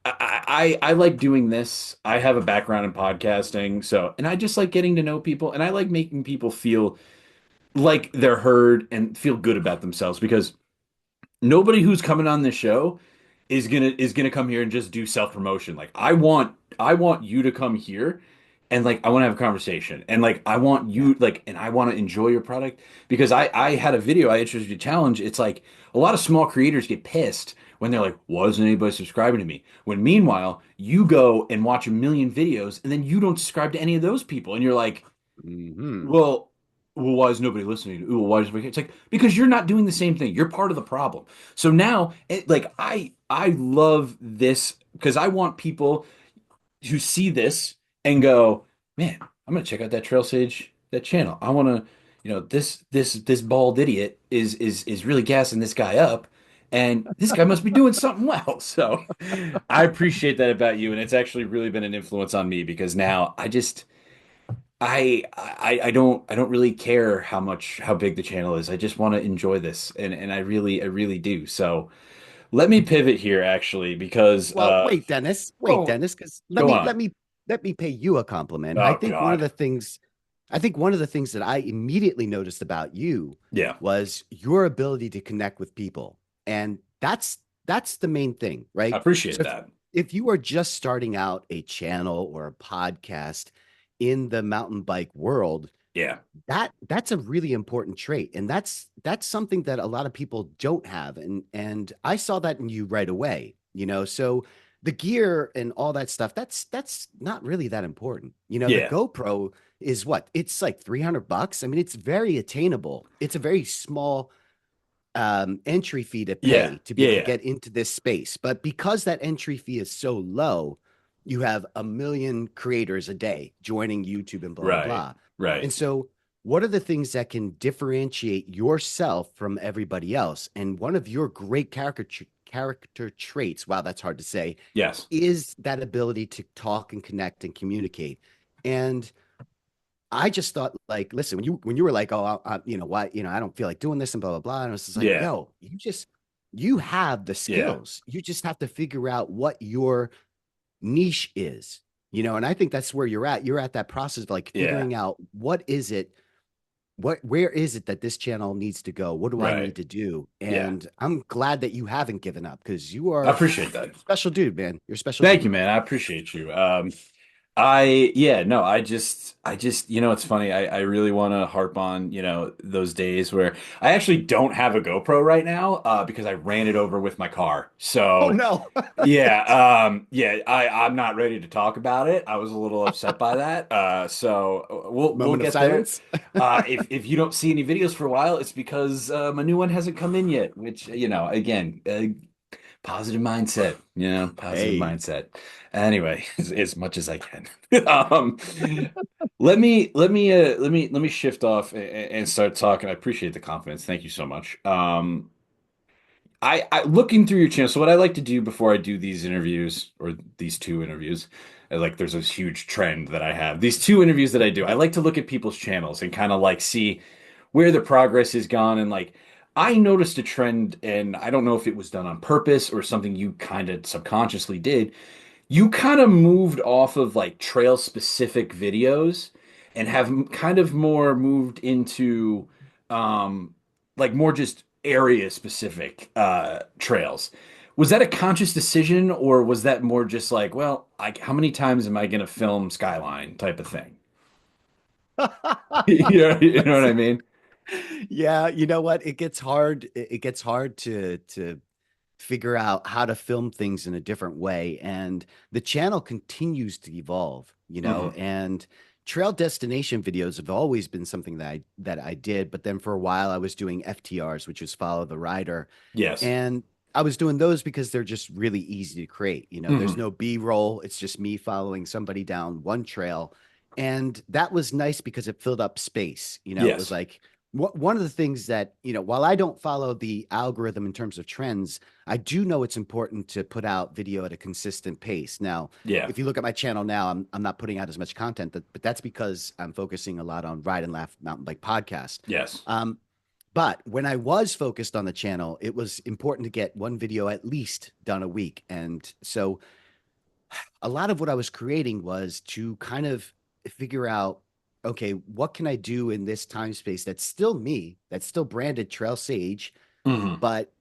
Speaker 1: I like doing this. I have a background in podcasting, so and I just like getting to know people and I like making people feel like they're heard and feel good about themselves because nobody who's coming on this show is gonna come here and just do self-promotion. Like I want you to come here and like I want to have a conversation and like I want
Speaker 2: yeah.
Speaker 1: you like and I want to enjoy your product because I had a video I introduced you to challenge. It's like a lot of small creators get pissed when they're like, why isn't anybody subscribing to me? When meanwhile, you go and watch a million videos and then you don't subscribe to any of those people and you're like,
Speaker 2: Hmm.
Speaker 1: well, why is nobody listening? Well, why is nobody? It's like because you're not doing the same thing. You're part of the problem. So now, like I love this because I want people who see this and go, man, I'm gonna check out that TrailSage that channel. I want to, this bald idiot is really gassing this guy up, and this guy must be doing something well. So I appreciate that about you, and it's actually really been an influence on me because now I just I don't really care how big the channel is. I just want to enjoy this, and I really do. So let me pivot here actually because
Speaker 2: Well, wait,
Speaker 1: oh,
Speaker 2: Dennis, because
Speaker 1: go on.
Speaker 2: let me pay you a compliment.
Speaker 1: Oh God.
Speaker 2: I think one of the things that I immediately noticed about you
Speaker 1: Yeah.
Speaker 2: was your ability to connect with people. And that's the main thing,
Speaker 1: I
Speaker 2: right?
Speaker 1: appreciate
Speaker 2: So
Speaker 1: that.
Speaker 2: if you are just starting out a channel or a podcast in the mountain bike world,
Speaker 1: Yeah.
Speaker 2: that's a really important trait, and that's something that a lot of people don't have, and I saw that in you right away, so the gear and all that stuff, that's not really that important. The
Speaker 1: Yeah.
Speaker 2: GoPro is what? It's like $300. I mean, it's very attainable. It's a very small entry fee to
Speaker 1: Yeah.
Speaker 2: pay to be
Speaker 1: Yeah.
Speaker 2: able to
Speaker 1: Yeah.
Speaker 2: get into this space. But because that entry fee is so low, you have a million creators a day joining YouTube and blah, blah,
Speaker 1: Right.
Speaker 2: blah.
Speaker 1: Right.
Speaker 2: And so, what are the things that can differentiate yourself from everybody else? And one of your great character traits, wow, that's hard to say,
Speaker 1: Yes.
Speaker 2: is that ability to talk and connect and communicate. And I just thought, like, listen, when you were like, oh, why, I don't feel like doing this and blah blah blah, and I was just like,
Speaker 1: Yeah.
Speaker 2: yo, you have the
Speaker 1: Yeah.
Speaker 2: skills. You just have to figure out what your niche is, and I think that's where you're at. You're at that process of like
Speaker 1: Yeah.
Speaker 2: figuring out what is it, where is it that this channel needs to go? What do I
Speaker 1: Right.
Speaker 2: need to do?
Speaker 1: Yeah.
Speaker 2: And I'm glad that you haven't given up because you
Speaker 1: I
Speaker 2: are
Speaker 1: appreciate that.
Speaker 2: a special dude, man. You're a special
Speaker 1: Thank
Speaker 2: dude.
Speaker 1: you, man. I appreciate you. Yeah, no, I just, it's funny. I really want to harp on, those days where I actually don't have a GoPro right now, because I ran it over with my car.
Speaker 2: Oh
Speaker 1: So,
Speaker 2: no.
Speaker 1: yeah, I'm not ready to talk about it. I was a little upset by that. So we'll
Speaker 2: Moment of
Speaker 1: get there.
Speaker 2: silence.
Speaker 1: If you don't see any videos for a while, it's because my new one hasn't come in yet, which, again, positive mindset, positive
Speaker 2: Hey.
Speaker 1: mindset. Anyway, as much as I can. Um, let me shift off and start talking. I appreciate the confidence. Thank you so much. I looking through your channel. So what I like to do before I do these interviews or these two interviews, there's this huge trend that I have. These two interviews that I do, I like to look at people's channels and kind of like see where the progress has gone. And like I noticed a trend, and I don't know if it was done on purpose or something you kind of subconsciously did. You kind of moved off of like trail specific videos and have kind of more moved into um like more just area specific trails. Was that a conscious decision, or was that more just like, well, how many times am I going to film Skyline type of thing? You know what I mean?
Speaker 2: Yeah, you know what? It gets hard. It gets hard to figure out how to film things in a different way. And the channel continues to evolve,
Speaker 1: Hmm.
Speaker 2: and trail destination videos have always been something that I did. But then for a while I was doing FTRs, which is follow the rider.
Speaker 1: Yes.
Speaker 2: And I was doing those because they're just really easy to create. There's
Speaker 1: Hmm.
Speaker 2: no B-roll. It's just me following somebody down one trail. And that was nice because it filled up space. It was
Speaker 1: Yes.
Speaker 2: like one of the things that, while I don't follow the algorithm in terms of trends, I do know it's important to put out video at a consistent pace. Now,
Speaker 1: Yeah.
Speaker 2: if you look at my channel now, I'm not putting out as much content, but that's because I'm focusing a lot on Ride and Laugh Mountain Bike Podcast.
Speaker 1: Yes.
Speaker 2: Um, but when I was focused on the channel, it was important to get one video at least done a week. And so a lot of what I was creating was to kind of figure out, okay, what can I do in this time space that's still me, that's still branded TrailSage,
Speaker 1: Hmm.
Speaker 2: but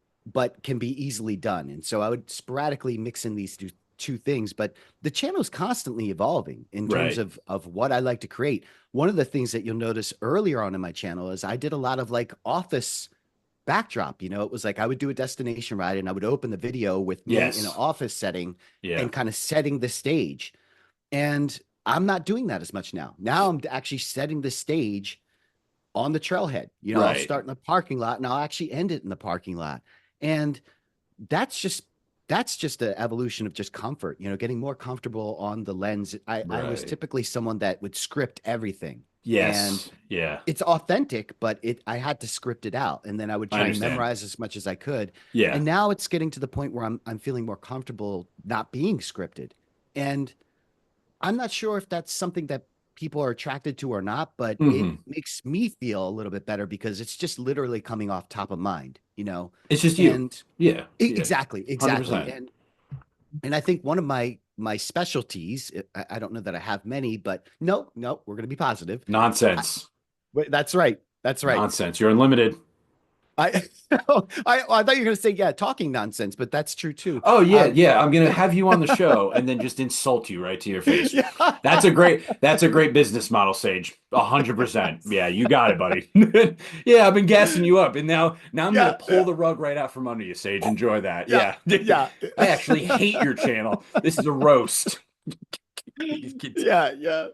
Speaker 2: can be easily done. And so I would sporadically mix in these two things, but the channel is constantly evolving in terms
Speaker 1: Right.
Speaker 2: of what I like to create. One of the things that you'll notice earlier on in my channel is I did a lot of like office backdrop. It was like I would do a destination ride and I would open the video with me in an
Speaker 1: Yes.
Speaker 2: office setting
Speaker 1: Yeah.
Speaker 2: and kind of setting the stage. And I'm not doing that as much now. Now I'm actually setting the stage on the trailhead. I'll
Speaker 1: Right.
Speaker 2: start in the parking lot and I'll actually end it in the parking lot. And that's just that's just the evolution of just comfort, getting more comfortable on the lens. I was
Speaker 1: Right.
Speaker 2: typically someone that would script everything. And
Speaker 1: Yes. Yeah.
Speaker 2: it's authentic, but I had to script it out. And then I would
Speaker 1: I
Speaker 2: try and
Speaker 1: understand.
Speaker 2: memorize as much as I could.
Speaker 1: Yeah.
Speaker 2: And now it's getting to the point where I'm feeling more comfortable not being scripted. And I'm not sure if that's something that people are attracted to or not, but it
Speaker 1: Hmm.
Speaker 2: makes me feel a little bit better because it's just literally coming off top of mind, you know?
Speaker 1: It's just you.
Speaker 2: And
Speaker 1: Yeah. Yeah.
Speaker 2: exactly, exactly.
Speaker 1: 100%.
Speaker 2: And I think one of my specialties, I don't know that I have many, but no, no, we're going to be positive. I,
Speaker 1: Nonsense.
Speaker 2: wait, that's right. That's right.
Speaker 1: Nonsense. You're unlimited.
Speaker 2: I, I thought you were going to say, yeah, talking nonsense, but that's true too.
Speaker 1: Oh yeah,
Speaker 2: Um,
Speaker 1: yeah. I'm gonna have you on the show and then just insult you right to your face.
Speaker 2: yeah.
Speaker 1: That's a great business model, Sage. 100%. Yeah, you got it, buddy. Yeah, I've been gassing you up, and now I'm gonna
Speaker 2: Yeah.
Speaker 1: pull the rug right out from under you, Sage. Enjoy that.
Speaker 2: Yeah.
Speaker 1: Yeah.
Speaker 2: Yeah.
Speaker 1: I actually hate your channel. This is a roast.
Speaker 2: Yeah. Yeah.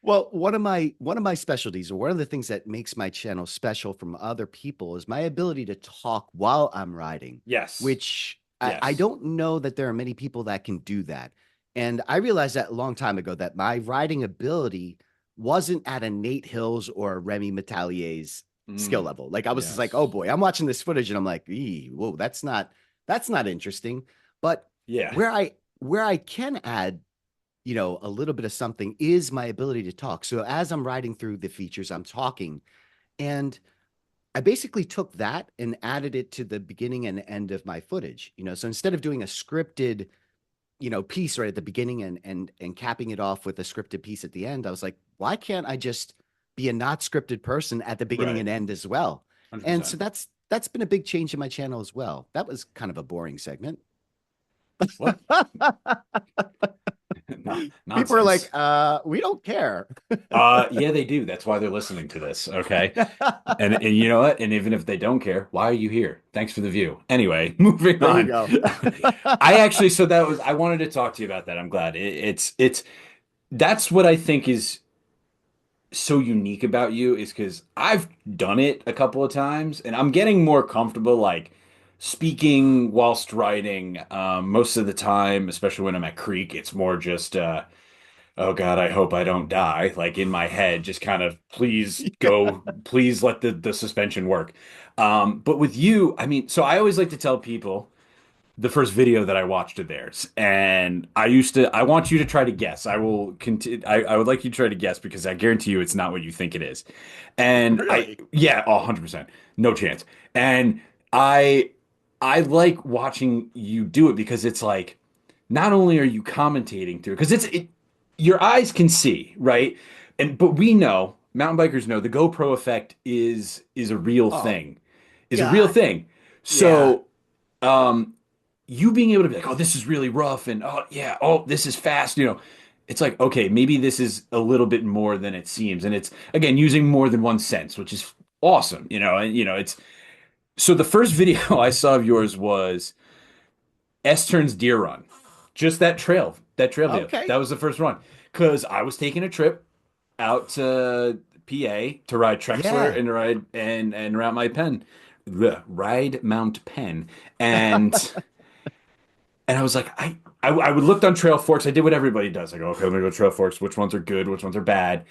Speaker 2: Well, one of my specialties, or one of the things that makes my channel special from other people, is my ability to talk while I'm riding,
Speaker 1: Yes.
Speaker 2: which I
Speaker 1: Yes.
Speaker 2: don't know that there are many people that can do that. And I realized that a long time ago that my riding ability wasn't at a Nate Hills or a Remy Metallier's skill
Speaker 1: Mm,
Speaker 2: level. Like I was just like, oh
Speaker 1: yes.
Speaker 2: boy, I'm watching this footage and I'm like, whoa, that's not interesting. But
Speaker 1: Yeah.
Speaker 2: where I can add a little bit of something is my ability to talk. So as I'm riding through the features, I'm talking. And I basically took that and added it to the beginning and end of my footage. So instead of doing a scripted, piece right at the beginning and capping it off with a scripted piece at the end, I was like, why can't I just be a not scripted person at the beginning
Speaker 1: Right.
Speaker 2: and end as well? And so
Speaker 1: 100%.
Speaker 2: that's been a big change in my channel as well. That was kind of a boring segment.
Speaker 1: What? No,
Speaker 2: People are like,
Speaker 1: nonsense.
Speaker 2: we don't care.
Speaker 1: Yeah, they do. That's why they're listening to this. Okay. And you know what? And even if they don't care, why are you here? Thanks for the view. Anyway, moving
Speaker 2: There you
Speaker 1: on.
Speaker 2: go.
Speaker 1: I actually, so that was, I wanted to talk to you about that. I'm glad. That's what I think is so unique about you is because I've done it a couple of times and I'm getting more comfortable, like speaking whilst writing. Most of the time, especially when I'm at Creek, it's more just, oh God, I hope I don't die. Like in my head, just kind of please
Speaker 2: Yeah.
Speaker 1: go, please let the suspension work. But with you, I mean, so I always like to tell people the first video that I watched of theirs, and I want you to try to guess. I will continue. I would like you to try to guess because I guarantee you it's not what you think it is. And
Speaker 2: Really?
Speaker 1: yeah, 100%, no chance. And I, I like watching you do it because it's like, not only are you commentating through, because your eyes can see, right? But we know, mountain bikers know the GoPro effect is a real
Speaker 2: Oh,
Speaker 1: thing, is a real
Speaker 2: God.
Speaker 1: thing.
Speaker 2: Yeah.
Speaker 1: So, um, you being able to be like, oh, this is really rough, and oh yeah, oh, this is fast, it's like, okay, maybe this is a little bit more than it seems. And it's again using more than one sense, which is awesome, and it's so the first video I saw of yours was S turns deer run. Just that trail video.
Speaker 2: Okay.
Speaker 1: That was the first run. Because I was taking a trip out to PA to ride Trexler
Speaker 2: Yeah.
Speaker 1: and ride my pen. Ride Mount Penn. And I was like, I would look on Trail Forks. I did what everybody does. I go, okay, I'm gonna go Trail Forks. Which ones are good? Which ones are bad?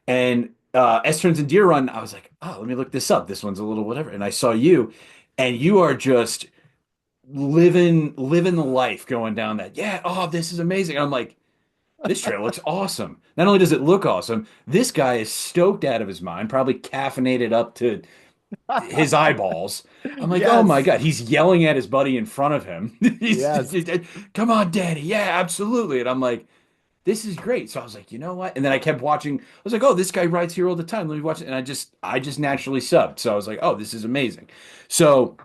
Speaker 1: And S turns and deer run. I was like, oh, let me look this up. This one's a little whatever. And I saw you, and you are just living the life going down that. Yeah, oh, this is amazing. I'm like, this trail looks awesome. Not only does it look awesome, this guy is stoked out of his mind, probably caffeinated up to his eyeballs. I'm like, oh my
Speaker 2: Yes.
Speaker 1: God, he's yelling at his buddy in front of him.
Speaker 2: Yes.
Speaker 1: Come on, Daddy. Yeah, absolutely. And I'm like, this is great. So I was like, you know what? And then I kept watching. I was like, oh, this guy rides here all the time. Let me watch it. And I just naturally subbed. So I was like, oh, this is amazing. So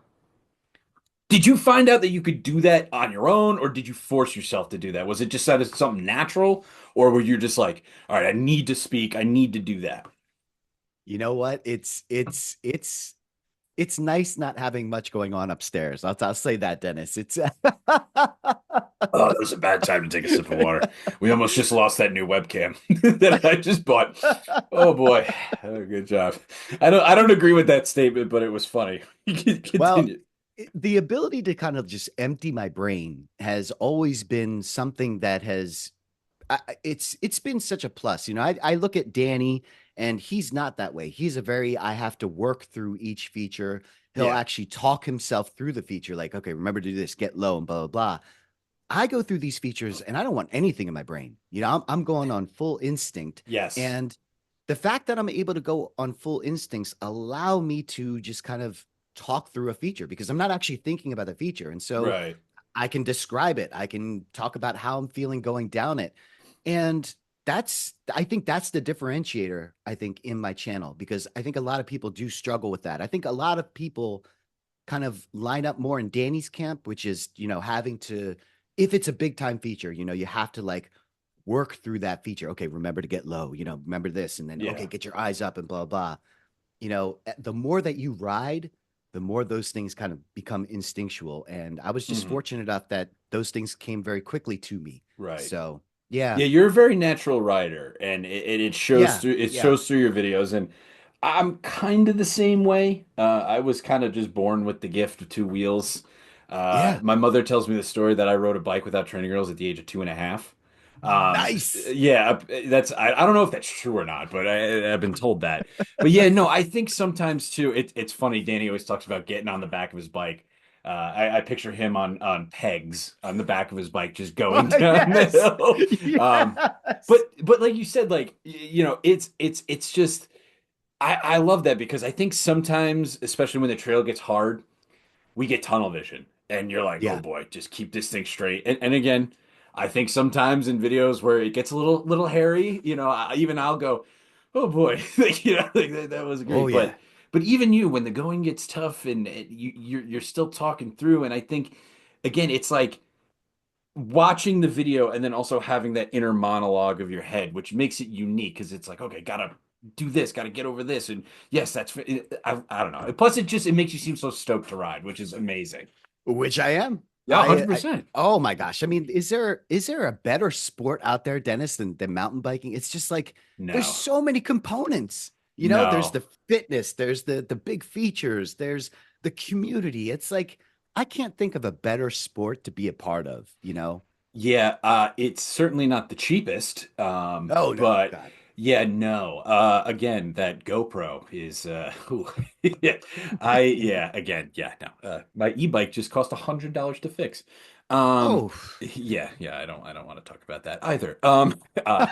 Speaker 1: did you find out that you could do that on your own, or did you force yourself to do that? Was it just that it's something natural, or were you just like, all right, I need to speak, I need to do that?
Speaker 2: You know what? It's nice not having much going on upstairs. I'll say that, Dennis. It's
Speaker 1: Oh, that was a bad time to take a sip of water. We almost just lost that new webcam that I just bought. Oh boy, oh, good job. I don't agree with that statement, but it was funny.
Speaker 2: well,
Speaker 1: Continue.
Speaker 2: the ability to kind of just empty my brain has always been something that has it's been such a plus. I look at Danny and he's not that way. He's a very I have to work through each feature. He'll
Speaker 1: Yeah.
Speaker 2: actually talk himself through the feature, like, okay, remember to do this, get low and blah blah blah. I go through these features and I don't want anything in my brain. I'm going on full instinct.
Speaker 1: Yes.
Speaker 2: And the fact that I'm able to go on full instincts allow me to just kind of talk through a feature because I'm not actually thinking about the feature. And so
Speaker 1: Right.
Speaker 2: I can describe it. I can talk about how I'm feeling going down it. And I think that's the differentiator, I think, in my channel, because I think a lot of people do struggle with that. I think a lot of people kind of line up more in Danny's camp, which is, having to, if it's a big time feature, you have to like work through that feature. Okay, remember to get low, remember this, and then, okay,
Speaker 1: Yeah.
Speaker 2: get your eyes up and blah, blah. The more that you ride, the more those things kind of become instinctual. And I was just
Speaker 1: Hmm.
Speaker 2: fortunate enough that those things came very quickly to me.
Speaker 1: Right.
Speaker 2: So, yeah,
Speaker 1: Yeah, you're a very natural writer, and it shows
Speaker 2: yeah,
Speaker 1: through
Speaker 2: yeah,
Speaker 1: your videos. And I'm kind of the same way. I was kind of just born with the gift of two wheels.
Speaker 2: yeah.
Speaker 1: My mother tells me the story that I rode a bike without training wheels at the age of 2.5.
Speaker 2: Nice.
Speaker 1: Yeah, I don't know if that's true or not, but I've been told that. But yeah, no, I think sometimes too. It's funny. Danny always talks about getting on the back of his bike. I picture him on pegs on the back of his bike, just going down the
Speaker 2: Yes.
Speaker 1: hill.
Speaker 2: Yes.
Speaker 1: But like you said, like it's just I love that because I think sometimes, especially when the trail gets hard, we get tunnel vision, and you're like, oh
Speaker 2: Yeah.
Speaker 1: boy, just keep this thing straight. And again, I think sometimes in videos where it gets a little hairy, even I'll go, oh boy, like, like that was
Speaker 2: Oh,
Speaker 1: great.
Speaker 2: yeah.
Speaker 1: But even you, when the going gets tough and you're still talking through, and I think again, it's like watching the video and then also having that inner monologue of your head, which makes it unique because it's like, okay, gotta do this, gotta get over this, and yes, I don't know. Plus, it makes you seem so stoked to ride, which is amazing.
Speaker 2: Which I am.
Speaker 1: Yeah, 100%.
Speaker 2: Oh my gosh. I mean, is there a better sport out there, Dennis, than mountain biking? It's just like there's
Speaker 1: No,
Speaker 2: so many components. There's
Speaker 1: no.
Speaker 2: the fitness, there's the big features, there's the community. It's like I can't think of a better sport to be a part of.
Speaker 1: Yeah, it's certainly not the cheapest,
Speaker 2: Oh no,
Speaker 1: but
Speaker 2: God.
Speaker 1: yeah, no. Again, that GoPro is, ooh, yeah, yeah, again, yeah, no. My e-bike just cost $100 to fix. Um,
Speaker 2: Oh.
Speaker 1: yeah, I don't want to talk about that either. Uh,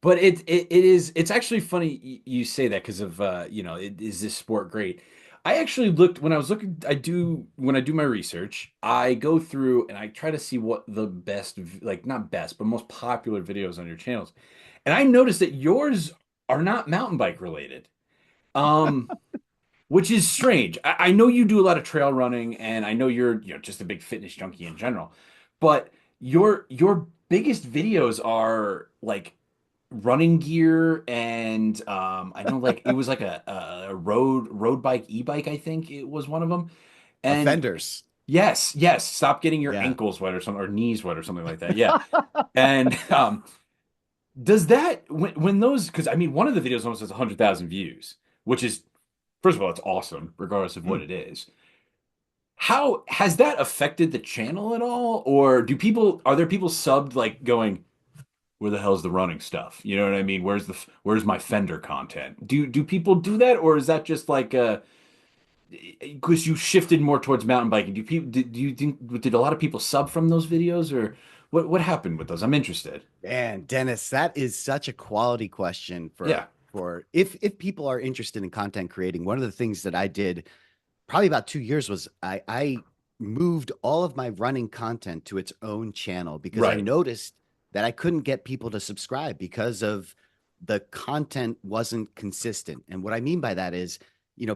Speaker 1: but it's actually funny you say that because of is this sport great? I actually looked when I was looking. When I do my research, I go through and I try to see what the best, like not best, but most popular videos on your channels, and I noticed that yours are not mountain bike related. Um, which is strange. I know you do a lot of trail running, and I know you're just a big fitness junkie in general, but your biggest videos are like running gear and I know like it was like a road bike e-bike, I think it was one of them. And
Speaker 2: Offenders.
Speaker 1: yes, stop getting your
Speaker 2: Yeah.
Speaker 1: ankles wet or something or knees wet or something like that. Yeah. And does that when those because I mean one of the videos almost has 100,000 views, which is first of all it's awesome regardless of what
Speaker 2: Mm.
Speaker 1: it is. How has that affected the channel at all? Or are there people subbed like going, where the hell's the running stuff? You know what I mean? Where's my Fender content? Do people do that, or is that just like because you shifted more towards mountain biking? Do you think did a lot of people sub from those videos, or what happened with those? I'm interested.
Speaker 2: Man, Dennis, that is such a quality question
Speaker 1: Yeah.
Speaker 2: for if people are interested in content creating. One of the things that I did probably about 2 years was I moved all of my running content to its own channel because I
Speaker 1: Right.
Speaker 2: noticed that I couldn't get people to subscribe because of the content wasn't consistent. And what I mean by that is,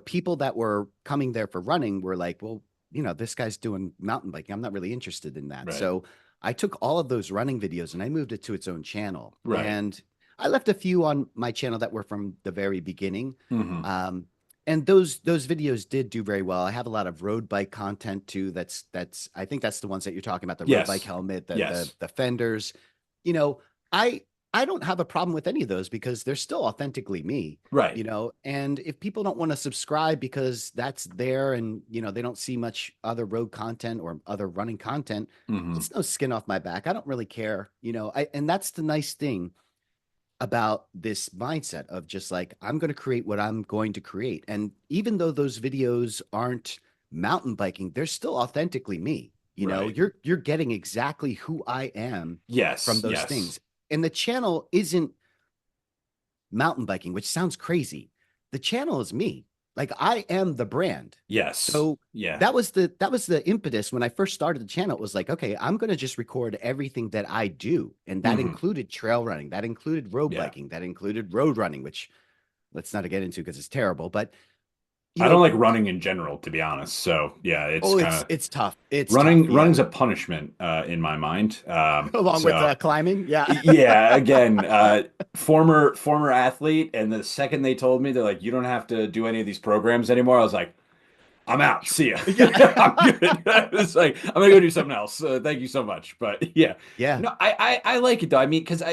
Speaker 2: people that were coming there for running were like, well, this guy's doing mountain biking. I'm not really interested in that.
Speaker 1: Right.
Speaker 2: So I took all of those running videos and I moved it to its own channel.
Speaker 1: Right.
Speaker 2: And I left a few on my channel that were from the very beginning.
Speaker 1: Hmm.
Speaker 2: Um, and those videos did do very well. I have a lot of road bike content too. That's I think that's the ones that you're talking about, the road bike
Speaker 1: Yes.
Speaker 2: helmet, the
Speaker 1: Yes.
Speaker 2: the fenders. You know, I I don't have a problem with any of those because they're still authentically me,
Speaker 1: Right.
Speaker 2: and if people don't want to subscribe because that's there and they don't see much other road content or other running content,
Speaker 1: Hmm.
Speaker 2: it's no skin off my back. I don't really care. And that's the nice thing about this mindset of just like I'm going to create what I'm going to create. And even though those videos aren't mountain biking, they're still authentically me.
Speaker 1: Right.
Speaker 2: you're getting exactly who I am from
Speaker 1: Yes,
Speaker 2: those
Speaker 1: yes,
Speaker 2: things. And the channel isn't mountain biking, which sounds crazy. The channel is me. Like I am the brand.
Speaker 1: yes.
Speaker 2: So
Speaker 1: Yeah.
Speaker 2: that was the impetus when I first started the channel. It was like, okay, I'm going to just record everything that I do, and that
Speaker 1: Hmm.
Speaker 2: included trail running, that included road
Speaker 1: Yeah.
Speaker 2: biking, that included road running, which let's not get into because it's terrible. But you
Speaker 1: I don't
Speaker 2: know,
Speaker 1: like running in general, to be honest. So yeah, it's
Speaker 2: oh,
Speaker 1: kind
Speaker 2: it's
Speaker 1: of
Speaker 2: it's tough. It's tough.
Speaker 1: running's
Speaker 2: Yeah,
Speaker 1: a punishment in my mind.
Speaker 2: along with
Speaker 1: So
Speaker 2: climbing. Yeah,
Speaker 1: yeah, again, former athlete, and the second they told me they're like, you don't have to do any of these programs anymore, I was like, I'm out. See ya.
Speaker 2: yeah,
Speaker 1: I'm good. It's like I'm gonna go do something else. Thank you so much. But yeah,
Speaker 2: yeah.
Speaker 1: no, I like it though. I mean, because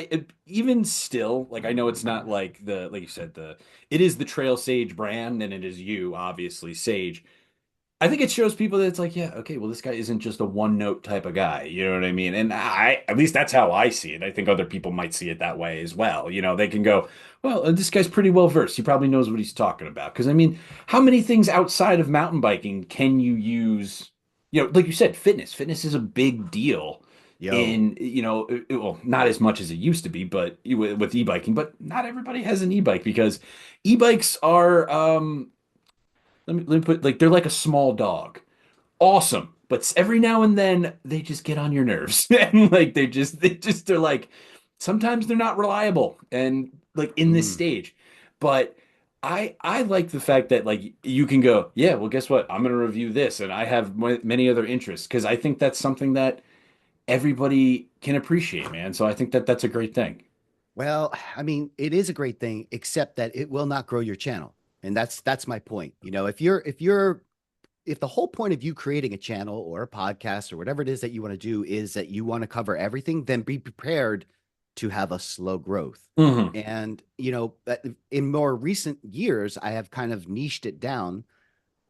Speaker 1: even still, like I know it's not like like you said, it is the Trail Sage brand, and it is you, obviously, Sage. I think it shows people that it's like, yeah, okay, well, this guy isn't just a one note type of guy. You know what I mean? And at least that's how I see it. I think other people might see it that way as well. They can go, well, this guy's pretty well versed. He probably knows what he's talking about. Because I mean, how many things outside of mountain biking can you use? Like you said, fitness. Fitness is a big deal
Speaker 2: Yo,
Speaker 1: well, not as much as it used to be, but with e-biking, but not everybody has an e-bike because e-bikes are, let me put like they're like a small dog. Awesome. But every now and then they just get on your nerves. And like they're like sometimes they're not reliable and like in this
Speaker 2: mm.
Speaker 1: stage. But I like the fact that like you can go, yeah, well guess what? I'm going to review this and I have many other interests because I think that's something that everybody can appreciate, man. So I think that that's a great thing.
Speaker 2: Well, I mean, it is a great thing, except that it will not grow your channel. And that's my point. If the whole point of you creating a channel or a podcast or whatever it is that you want to do is that you want to cover everything, then be prepared to have a slow growth.
Speaker 1: Hmm.
Speaker 2: And, in more recent years, I have kind of niched it down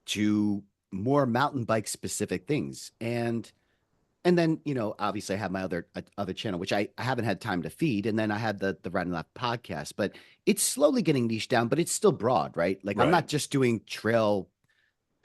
Speaker 2: to more mountain bike specific things. And then, obviously I have my other channel, which I haven't had time to feed. And then I had the Right and Left podcast, but it's slowly getting niched down, but it's still broad, right? Like I'm
Speaker 1: Right.
Speaker 2: not just doing trail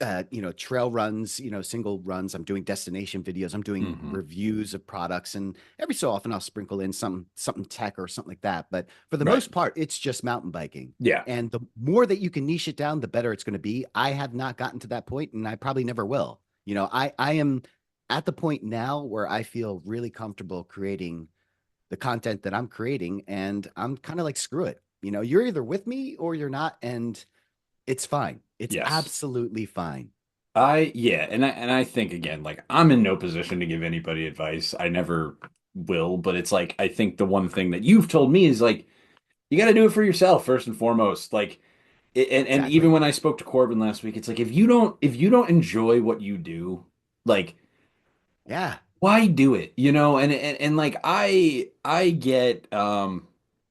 Speaker 2: runs, single runs. I'm doing destination videos. I'm doing
Speaker 1: Hmm.
Speaker 2: reviews of products, and every so often I'll sprinkle in something tech or something like that. But for the
Speaker 1: Right.
Speaker 2: most part, it's just mountain biking.
Speaker 1: Yeah.
Speaker 2: And the more that you can niche it down, the better it's going to be. I have not gotten to that point, and I probably never will. I am at the point now where I feel really comfortable creating the content that I'm creating, and I'm kind of like, screw it. You're either with me or you're not, and it's fine. It's
Speaker 1: Yes.
Speaker 2: absolutely fine.
Speaker 1: Yeah, and I think again, like I'm in no position to give anybody advice. I never will, but it's like I think the one thing that you've told me is like you got to do it for yourself first and foremost. Like and even
Speaker 2: Exactly.
Speaker 1: when I spoke to Corbin last week, it's like if you don't enjoy what you do, like
Speaker 2: Yeah.
Speaker 1: why do it? And like I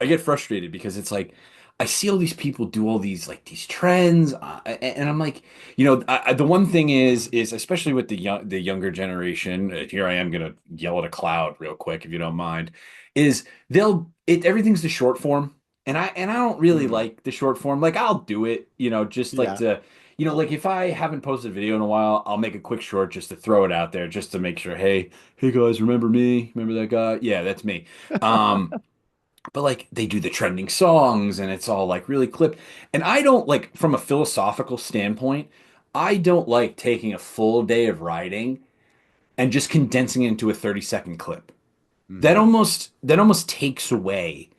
Speaker 1: get frustrated because it's like I see all these people do all these like these trends and I'm like, the one thing is especially with the younger generation, here I am gonna yell at a cloud real quick if you don't mind, is everything's the short form and I don't really
Speaker 2: Mm.
Speaker 1: like the short form. Like I'll do it, just like
Speaker 2: Yeah.
Speaker 1: to like if I haven't posted a video in a while, I'll make a quick short just to throw it out there, just to make sure, hey guys, remember me? Remember that guy? Yeah, that's me. Um, but like they do the trending songs and it's all like really clipped. And I don't like from a philosophical standpoint, I don't like taking a full day of writing and just condensing it into a 30-second clip. That
Speaker 2: Hmm.
Speaker 1: almost takes away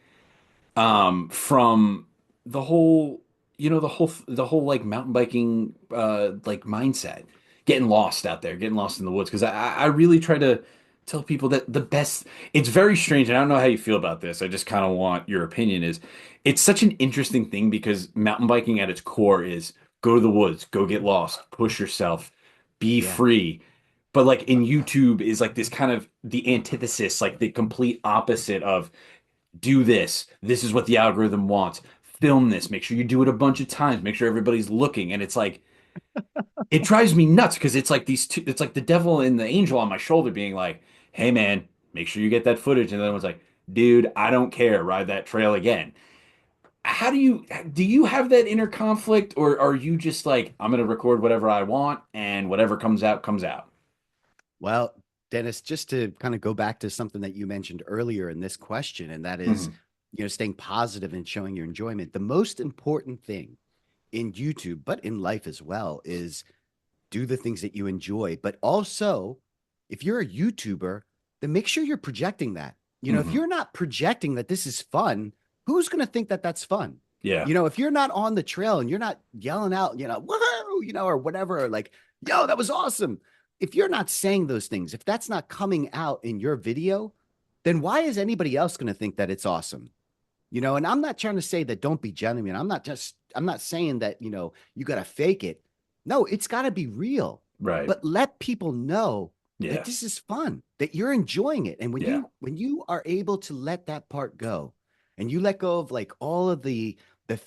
Speaker 1: from the whole the whole like mountain biking like mindset, getting lost out there, getting lost in the woods, because I really try to tell people that the best, it's very strange and I don't know how you feel about this, I just kind of want your opinion, is it's such an interesting thing because mountain biking at its core is go to the woods, go get lost, push yourself, be
Speaker 2: Yeah.
Speaker 1: free. But like in YouTube is like this kind of the antithesis, like the complete opposite of do this. This is what the algorithm wants. Film this. Make sure you do it a bunch of times. Make sure everybody's looking. And it's like, it drives me nuts because it's like these two, it's like the devil and the angel on my shoulder being like, hey man, make sure you get that footage. And then one's like, dude, I don't care. Ride that trail again. How do you have that inner conflict or are you just like, I'm going to record whatever I want and whatever comes out, comes out?
Speaker 2: Well, Dennis, just to kind of go back to something that you mentioned earlier in this question, and that is,
Speaker 1: Mhm.
Speaker 2: staying positive and showing your enjoyment. The most important thing in YouTube, but in life as well, is do the things that you enjoy. But also, if you're a YouTuber, then make sure you're projecting that. If
Speaker 1: Mhm.
Speaker 2: you're not projecting that this is fun, who's going to think that that's fun?
Speaker 1: Yeah.
Speaker 2: If you're not on the trail and you're not yelling out, woohoo, or whatever, or like, yo, that was awesome. If you're not saying those things, if that's not coming out in your video, then why is anybody else going to think that it's awesome? And I'm not trying to say that don't be genuine. I'm not saying that, you got to fake it. No, it's got to be real.
Speaker 1: Right.
Speaker 2: But let people know that
Speaker 1: Yeah.
Speaker 2: this is fun, that you're enjoying it. And when
Speaker 1: Yeah.
Speaker 2: you are able to let that part go and you let go of like all of the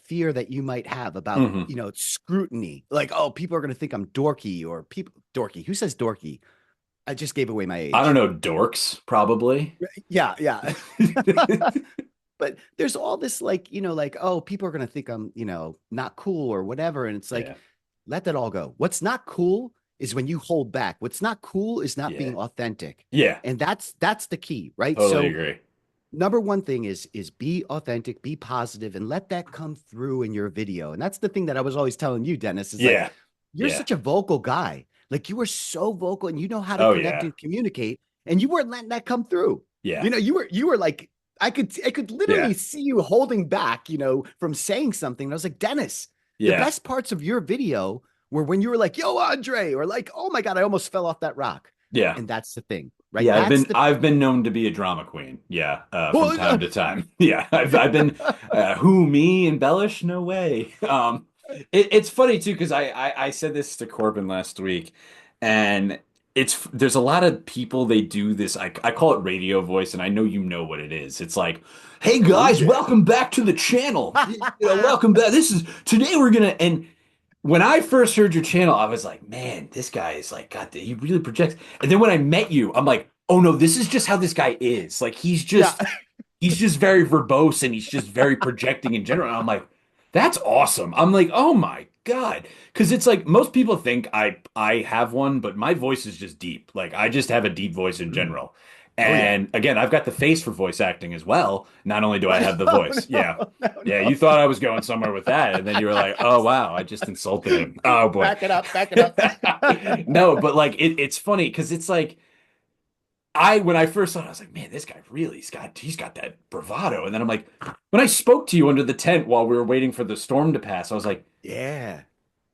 Speaker 2: fear that you might have about,
Speaker 1: Mhm.
Speaker 2: scrutiny, like, oh, people are going to think I'm dorky or people dorky. Who says dorky? I just gave away my
Speaker 1: I don't
Speaker 2: age.
Speaker 1: know, dorks, probably.
Speaker 2: Yeah, yeah. But there's all this like, like, oh, people are going to think I'm, not cool or whatever. And it's like,
Speaker 1: Yeah.
Speaker 2: let that all go. What's not cool is when you hold back. What's not cool is not
Speaker 1: Yeah.
Speaker 2: being authentic.
Speaker 1: Yeah.
Speaker 2: And that's the key, right?
Speaker 1: Totally
Speaker 2: So
Speaker 1: agree.
Speaker 2: number one thing is be authentic, be positive, and let that come through in your video. And that's the thing that I was always telling you, Dennis, is like
Speaker 1: Yeah.
Speaker 2: you're
Speaker 1: Yeah.
Speaker 2: such a vocal guy. Like you were so vocal and you know how to
Speaker 1: Oh
Speaker 2: connect
Speaker 1: yeah.
Speaker 2: and communicate, and you weren't letting that come through.
Speaker 1: Yeah.
Speaker 2: You were like, I could
Speaker 1: Yeah.
Speaker 2: literally see you holding back, from saying something. And I was like, Dennis, the
Speaker 1: Yeah.
Speaker 2: best parts of your video were when you were like, yo, Andre, or like, oh my God, I almost fell off that rock.
Speaker 1: Yeah.
Speaker 2: And that's the thing, right?
Speaker 1: Yeah, I've
Speaker 2: That's
Speaker 1: been
Speaker 2: the
Speaker 1: I've been known to be a drama queen. Yeah, from time
Speaker 2: well,
Speaker 1: to time. Yeah, I've been who me embellish? No way. It's funny too because I said this to Corbin last week, and there's a lot of people they do this. I call it radio voice, and I know you know what it is. It's like, hey
Speaker 2: oh
Speaker 1: guys,
Speaker 2: yeah.
Speaker 1: welcome back to the channel. Welcome back. This is today we're gonna and when I first heard your channel, I was like, man, this guy is like, God, he really projects. And then when I met you, I'm like, oh no, this is just how this guy is. Like
Speaker 2: Yeah.
Speaker 1: he's just very verbose and he's just very projecting in general. And I'm like, that's awesome. I'm like, oh my God. Because it's like most people think I have one, but my voice is just deep. Like I just have a deep voice in
Speaker 2: Mm.
Speaker 1: general.
Speaker 2: Oh yeah.
Speaker 1: And again, I've got the face for voice acting as well. Not only do I
Speaker 2: Right.
Speaker 1: have the
Speaker 2: Oh
Speaker 1: voice. Yeah.
Speaker 2: no, no,
Speaker 1: Yeah,
Speaker 2: no.
Speaker 1: you thought I was going somewhere with that, and then you were like, "Oh wow, I just insulted him." Oh boy.
Speaker 2: Back it up, back it up.
Speaker 1: No, but like it's funny because it's like I when I first saw it, I was like, man, this guy really he's got that bravado. And then I'm like, when I spoke to you under the tent while we were waiting for the storm to pass, I was like,
Speaker 2: Yeah.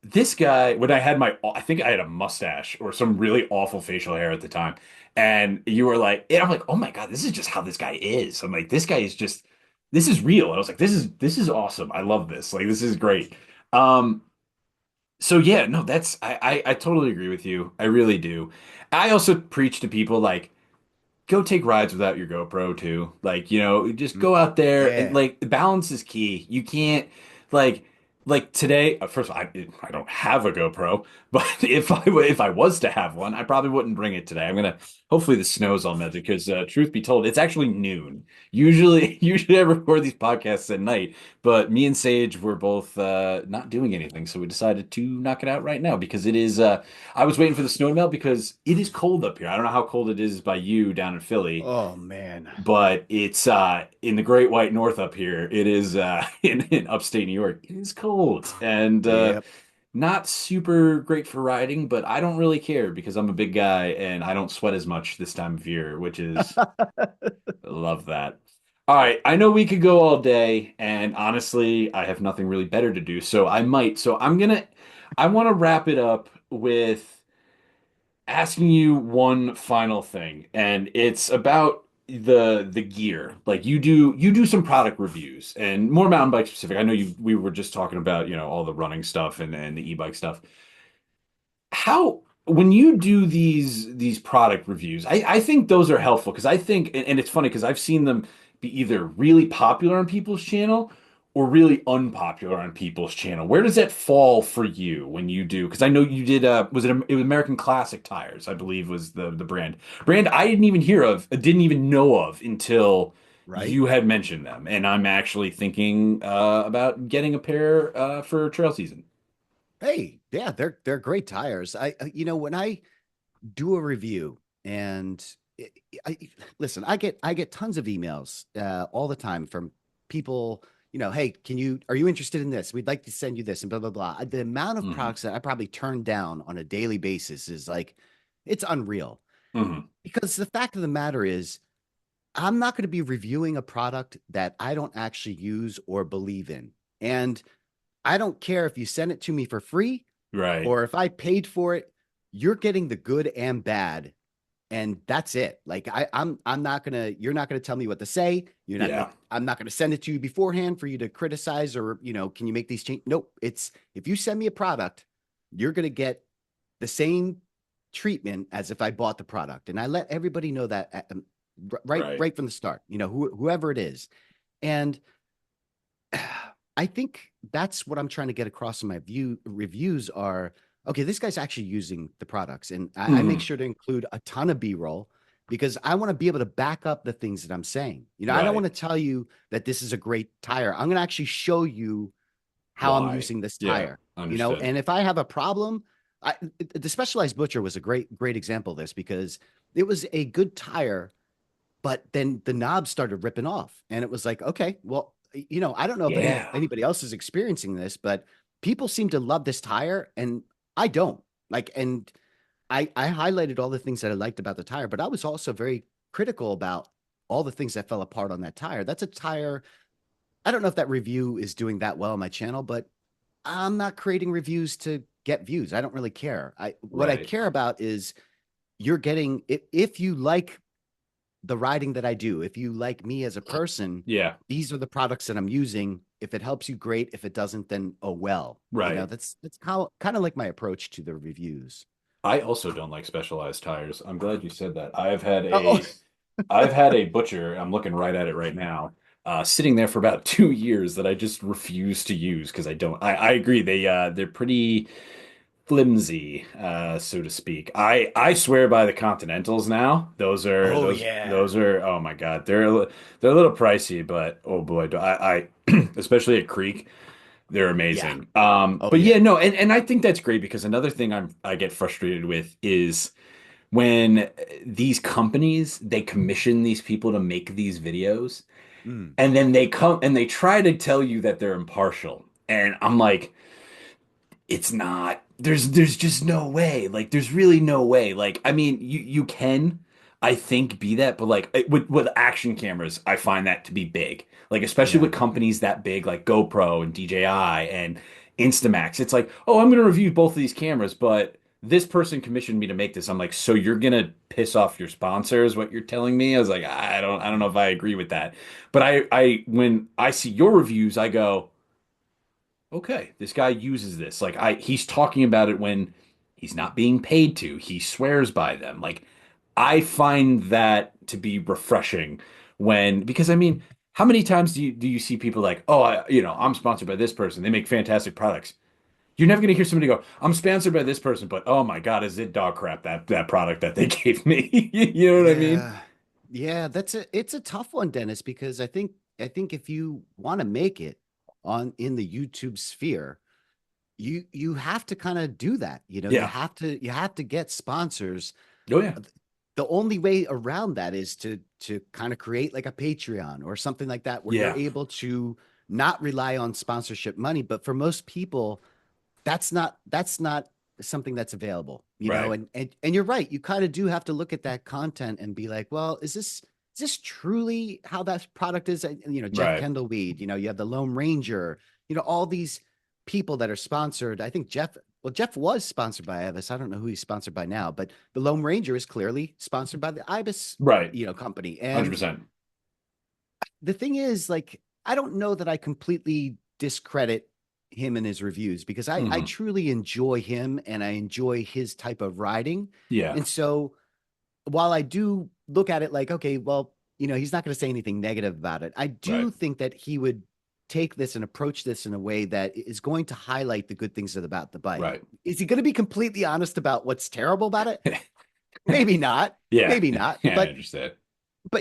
Speaker 1: this guy, when I had I think I had a mustache or some really awful facial hair at the time. And you were like, and I'm like, oh my God, this is just how this guy is. I'm like, this guy is just, this is real. And I was like, this is awesome. I love this. Like, this is great. Um, so yeah, no, I totally agree with you. I really do. I also preach to people like, go take rides without your GoPro too. Like, just
Speaker 2: Mm.
Speaker 1: go out there and
Speaker 2: Yeah.
Speaker 1: like balance is key. You can't like like today, first of all, I don't have a GoPro, but if I was to have one, I probably wouldn't bring it today. I'm gonna hopefully the snow's all melted because truth be told, it's actually noon. Usually I record these podcasts at night, but me and Sage were both not doing anything, so we decided to knock it out right now because it is I was waiting for the snow to melt because it is cold up here. I don't know how cold it is by you down in Philly,
Speaker 2: Oh man.
Speaker 1: but it's in the Great White North up here. It is in upstate New York. It is cold and
Speaker 2: Yep.
Speaker 1: not super great for riding, but I don't really care because I'm a big guy and I don't sweat as much this time of year, which is love that. All right, I know we could go all day, and honestly, I have nothing really better to do, so I might. I want to wrap it up with asking you one final thing, and it's about the gear. Like you do some product reviews and more mountain bike specific. I know we were just talking about, all the running stuff and the e-bike stuff. How when you do these product reviews, I think those are helpful because I think and it's funny because I've seen them be either really popular on people's channel or really unpopular on people's channel. Where does that fall for you when you do? Because I know you did it was American Classic Tires, I believe was the brand I didn't even hear of, didn't even know of until
Speaker 2: Right.
Speaker 1: you had mentioned them, and I'm actually thinking about getting a pair for trail season.
Speaker 2: Hey, yeah, they're great tires. When I do a review, And I, listen, I get tons of emails all the time from people, hey, are you interested in this? We'd like to send you this and blah, blah, blah. The amount of
Speaker 1: Hmm.
Speaker 2: products that I probably turn down on a daily basis is like, it's unreal.
Speaker 1: Hmm.
Speaker 2: Because the fact of the matter is, I'm not going to be reviewing a product that I don't actually use or believe in. And I don't care if you send it to me for free
Speaker 1: Right.
Speaker 2: or if I paid for it, you're getting the good and bad. And that's it. Like I'm not gonna, you're not gonna tell me what to say. You're not
Speaker 1: Yeah.
Speaker 2: like, I'm not gonna send it to you beforehand for you to criticize or, can you make these changes? Nope. It's if you send me a product, you're gonna get the same treatment as if I bought the product. And I let everybody know that right,
Speaker 1: Right.
Speaker 2: right from the start, whoever it is. And I think that's what I'm trying to get across in my reviews are okay, this guy's actually using the products. And I make
Speaker 1: Hmm.
Speaker 2: sure to include a ton of B-roll because I want to be able to back up the things that I'm saying. I don't want
Speaker 1: Right.
Speaker 2: to tell you that this is a great tire. I'm going to actually show you how I'm
Speaker 1: Why?
Speaker 2: using this
Speaker 1: Yeah.
Speaker 2: tire,
Speaker 1: Understood.
Speaker 2: and if I have a problem, the Specialized Butcher was a great example of this because it was a good tire, but then the knobs started ripping off. And it was like, okay, well, I don't know if
Speaker 1: Yeah.
Speaker 2: anybody else is experiencing this, but people seem to love this tire and I don't. Like, and I highlighted all the things that I liked about the tire, but I was also very critical about all the things that fell apart on that tire. That's a tire. I don't know if that review is doing that well on my channel, but I'm not creating reviews to get views. I don't really care. What I
Speaker 1: Right.
Speaker 2: care about is you're getting if you like the writing that I do. If you like me as a person,
Speaker 1: Yeah.
Speaker 2: these are the products that I'm using. If it helps you, great. If it doesn't, then oh well.
Speaker 1: Right.
Speaker 2: That's how kind of like my approach to the reviews.
Speaker 1: I also don't like specialized tires. I'm glad you said that.
Speaker 2: Oh,
Speaker 1: I've had a butcher, I'm looking right at it right now, sitting there for about 2 years that I just refuse to use because I don't. I agree they're pretty flimsy, so to speak. I swear by the Continentals now. Those are
Speaker 2: oh
Speaker 1: those
Speaker 2: yeah,
Speaker 1: those are oh my God, they're a little pricey, but oh boy, do I especially at Creek. They're
Speaker 2: yeah,
Speaker 1: amazing.
Speaker 2: oh
Speaker 1: But yeah,
Speaker 2: yeah,
Speaker 1: no, and I think that's great because another thing I get frustrated with is when these companies they commission these people to make these videos
Speaker 2: mm,
Speaker 1: and then they come and they try to tell you that they're impartial. And I'm like, it's not there's just no way, like there's really no way, like I mean you can I think be that, but like with action cameras I find that to be big, like especially
Speaker 2: yeah,
Speaker 1: with companies that big like GoPro and DJI and Instamax. It's like, oh, I'm gonna review both of these cameras, but this person commissioned me to make this. I'm like, so you're gonna piss off your sponsors what you're telling me? I was like, I don't know if I agree with that, but I when I see your reviews I go, okay, this guy uses this. Like he's talking about it when he's not being paid to. He swears by them. Like I find that to be refreshing when because I mean, how many times do you see people like, "Oh, I'm sponsored by this person. They make fantastic products." You're never going to hear somebody go, "I'm sponsored by this person, but oh my God, is it dog crap that product that they gave me?" You know what I mean?
Speaker 2: yeah, yeah. It's a tough one, Dennis, because I think if you want to make it on in the YouTube sphere, you have to kind of do that. You
Speaker 1: Yeah.
Speaker 2: have to get sponsors.
Speaker 1: Oh yeah.
Speaker 2: The only way around that is to kind of create like a Patreon or something like that where you're
Speaker 1: Yeah.
Speaker 2: able to not rely on sponsorship money. But for most people, that's not something that's available,
Speaker 1: Right.
Speaker 2: and you're right. You kind of do have to look at that content and be like, well, is this truly how that product is? And, Jeff
Speaker 1: Right.
Speaker 2: Kendall Weed, you have the Lone Ranger, all these people that are sponsored. I think Jeff was sponsored by Ibis. I don't know who he's sponsored by now, but the Lone Ranger is clearly sponsored by the Ibis,
Speaker 1: Right.
Speaker 2: company. And
Speaker 1: 100%.
Speaker 2: the thing is, like, I don't know that I completely discredit him and his reviews because I
Speaker 1: Hmm.
Speaker 2: truly enjoy him and I enjoy his type of riding.
Speaker 1: Yeah.
Speaker 2: And so while I do look at it like, okay, well, he's not going to say anything negative about it, I
Speaker 1: Right.
Speaker 2: do think that he would take this and approach this in a way that is going to highlight the good things about the bike.
Speaker 1: Right.
Speaker 2: Is he going to be completely honest about what's terrible about it? Maybe not.
Speaker 1: Yeah.
Speaker 2: Maybe not.
Speaker 1: Yeah, I
Speaker 2: But
Speaker 1: understand.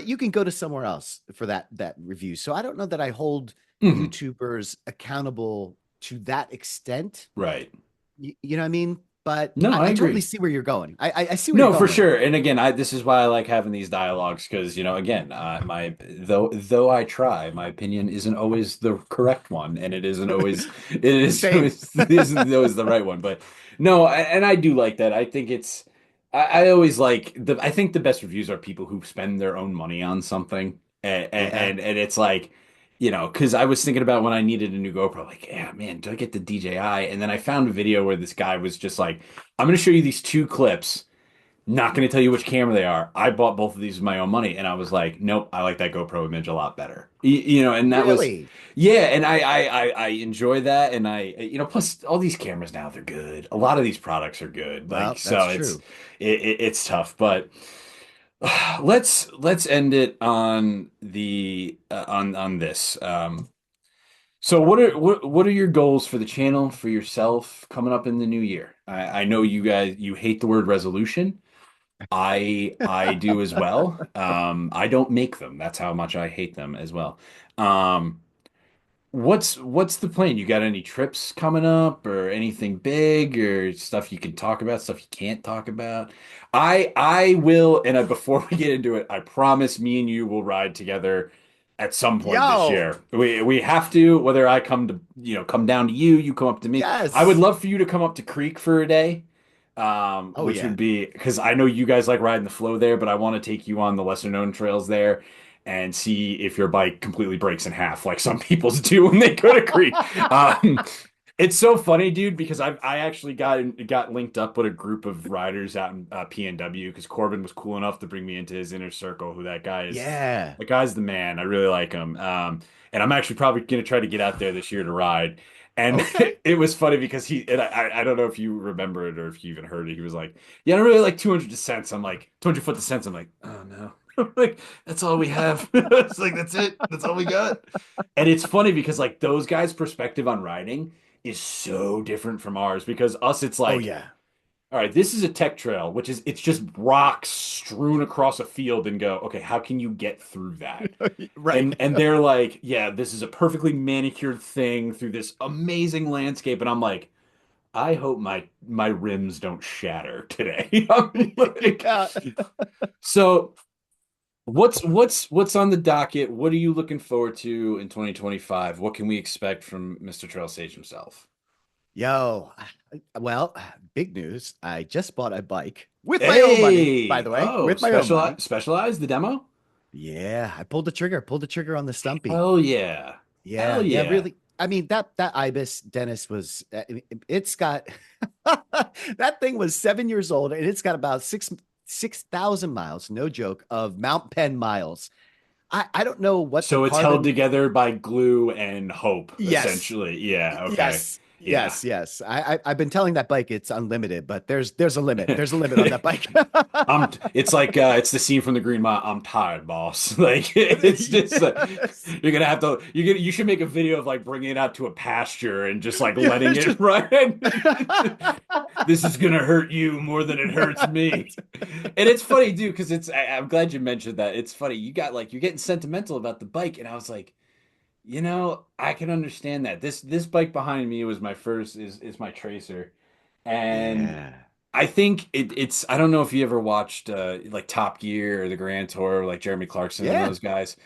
Speaker 2: you can go to somewhere else for that review. So I don't know that I hold
Speaker 1: Hmm.
Speaker 2: YouTubers accountable to that extent.
Speaker 1: Right.
Speaker 2: You know what I mean? but
Speaker 1: No, I
Speaker 2: I totally
Speaker 1: agree.
Speaker 2: see where you're going. I see where you're
Speaker 1: No, for
Speaker 2: going with it.
Speaker 1: sure. And again, this is why I like having these dialogues because, again, my though I try, my opinion isn't always the correct one, and
Speaker 2: Same.
Speaker 1: it isn't always the right one. But no, and I do like that. I think I always like I think the best reviews are people who spend their own money on something, and
Speaker 2: Yeah.
Speaker 1: it's like, because I was thinking about when I needed a new GoPro, like, yeah, man, do I get the DJI? And then I found a video where this guy was just like, I'm going to show you these two clips. Not going to tell you which camera they are. I bought both of these with my own money, and I was like, nope, I like that GoPro image a lot better. And that was,
Speaker 2: Really?
Speaker 1: yeah, and I enjoy that, and plus all these cameras now they're good. A lot of these products are good, like
Speaker 2: Well, that's
Speaker 1: so
Speaker 2: true.
Speaker 1: it's tough, but let's end it on on this. So what are your goals for the channel for yourself coming up in the new year? I know you guys you hate the word resolution. I do as well. I don't make them. That's how much I hate them as well. Um, what's the plan? You got any trips coming up or anything big or stuff you can talk about, stuff you can't talk about? I will, and before we get into it, I promise me and you will ride together at some point this
Speaker 2: Yo,
Speaker 1: year. We have to, whether I come to, come down to you, you come up to me. I would
Speaker 2: yes.
Speaker 1: love for you to come up to Creek for a day.
Speaker 2: Oh
Speaker 1: Which
Speaker 2: yeah.
Speaker 1: would be because I know you guys like riding the flow there, but I want to take you on the lesser known trails there and see if your bike completely breaks in half, like some people's do when they go to Creek. It's so funny, dude, because I actually got linked up with a group of riders out in PNW because Corbin was cool enough to bring me into his inner circle. Who that guy is?
Speaker 2: Yeah.
Speaker 1: That guy's the man. I really like him. And I'm actually probably gonna try to get out there this year to ride. And
Speaker 2: Okay.
Speaker 1: it was funny because and I don't know if you remember it or if you even heard it. He was like, "Yeah, I really like 200 descents." I'm like, "200 foot descents." I'm like, "Oh no." Like that's all we have. It's like that's it. That's all we got. And it's funny because like those guys' perspective on riding is so different from ours because us it's
Speaker 2: Oh
Speaker 1: like,
Speaker 2: yeah.
Speaker 1: all right, this is a tech trail, which is it's just rocks strewn across a field and go, okay, how can you get through that?
Speaker 2: Right.
Speaker 1: And they're like, yeah, this is a perfectly manicured thing through this amazing landscape. And I'm like, I hope my rims don't shatter today. I'm like,
Speaker 2: Yeah.
Speaker 1: so what's on the docket? What are you looking forward to in 2025? What can we expect from Mr. TrailSage himself?
Speaker 2: Yo, well, big news. I just bought a bike with my own money, by
Speaker 1: Hey,
Speaker 2: the way,
Speaker 1: oh,
Speaker 2: with my own money.
Speaker 1: specialized the demo?
Speaker 2: Yeah, I pulled the trigger on the Stumpy.
Speaker 1: Hell yeah. Hell
Speaker 2: Yeah,
Speaker 1: yeah.
Speaker 2: really. I mean, that Ibis Dennis was it's got that thing was 7 years old and it's got about 6,000 miles, no joke, of Mount Penn miles. I don't know what the
Speaker 1: So it's held
Speaker 2: carbon.
Speaker 1: together by glue and hope,
Speaker 2: Yes.
Speaker 1: essentially. Yeah, okay.
Speaker 2: Yes.
Speaker 1: Yeah.
Speaker 2: Yes. I've been telling that bike it's unlimited, but there's a limit. There's a limit on that bike.
Speaker 1: It's like it's the scene from the Green Mile. I'm tired, boss. Like it's just
Speaker 2: Yes.
Speaker 1: you're gonna have to you should make a video of like bringing it out to a pasture and just like
Speaker 2: Yeah,
Speaker 1: letting
Speaker 2: it's
Speaker 1: it
Speaker 2: just
Speaker 1: run. This is gonna hurt you more than it hurts me. And it's funny, dude, because I'm glad you mentioned that. It's funny. You got like you're getting sentimental about the bike, and I was like, I can understand that. This bike behind me was my first is my Tracer. And
Speaker 2: Yeah.
Speaker 1: I think it's I don't know if you ever watched like Top Gear or the Grand Tour, like Jeremy Clarkson and
Speaker 2: Yeah.
Speaker 1: those guys.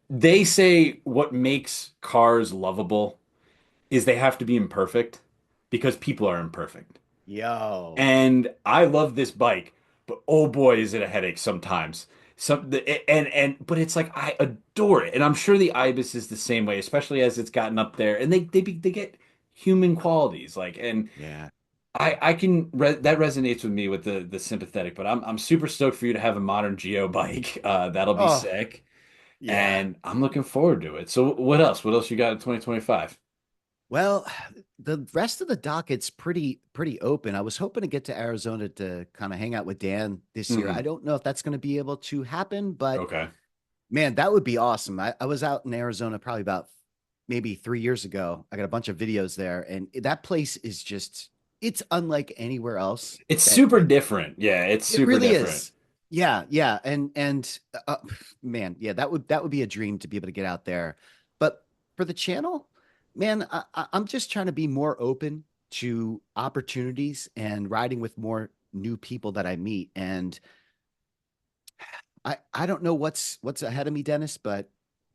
Speaker 1: They say what makes cars lovable is they have to be imperfect because people are imperfect.
Speaker 2: Yo.
Speaker 1: And I love this bike, but oh boy, is it a headache sometimes. But it's like I adore it, and I'm sure the Ibis is the same way, especially as it's gotten up there, and they get human qualities like and
Speaker 2: Yeah.
Speaker 1: I can that resonates with me with the sympathetic, but I'm super stoked for you to have a modern Geo bike. That'll be
Speaker 2: Oh,
Speaker 1: sick,
Speaker 2: yeah.
Speaker 1: and I'm looking forward to it. So what else? What else you got in 2025?
Speaker 2: Well, the rest of the docket's pretty open. I was hoping to get to Arizona to kind of hang out with Dan this year. I
Speaker 1: Hmm.
Speaker 2: don't know if that's going to be able to happen, but
Speaker 1: Okay.
Speaker 2: man, that would be awesome. I was out in Arizona probably about maybe 3 years ago. I got a bunch of videos there, and that place is just it's unlike anywhere else
Speaker 1: It's
Speaker 2: that
Speaker 1: super different. Yeah, it's
Speaker 2: it
Speaker 1: super
Speaker 2: really
Speaker 1: different.
Speaker 2: is. Yeah, and man, yeah, that would be a dream to be able to get out there. But for the channel, man, I'm just trying to be more open to opportunities and riding with more new people that I meet. And I don't know what's ahead of me, Dennis, but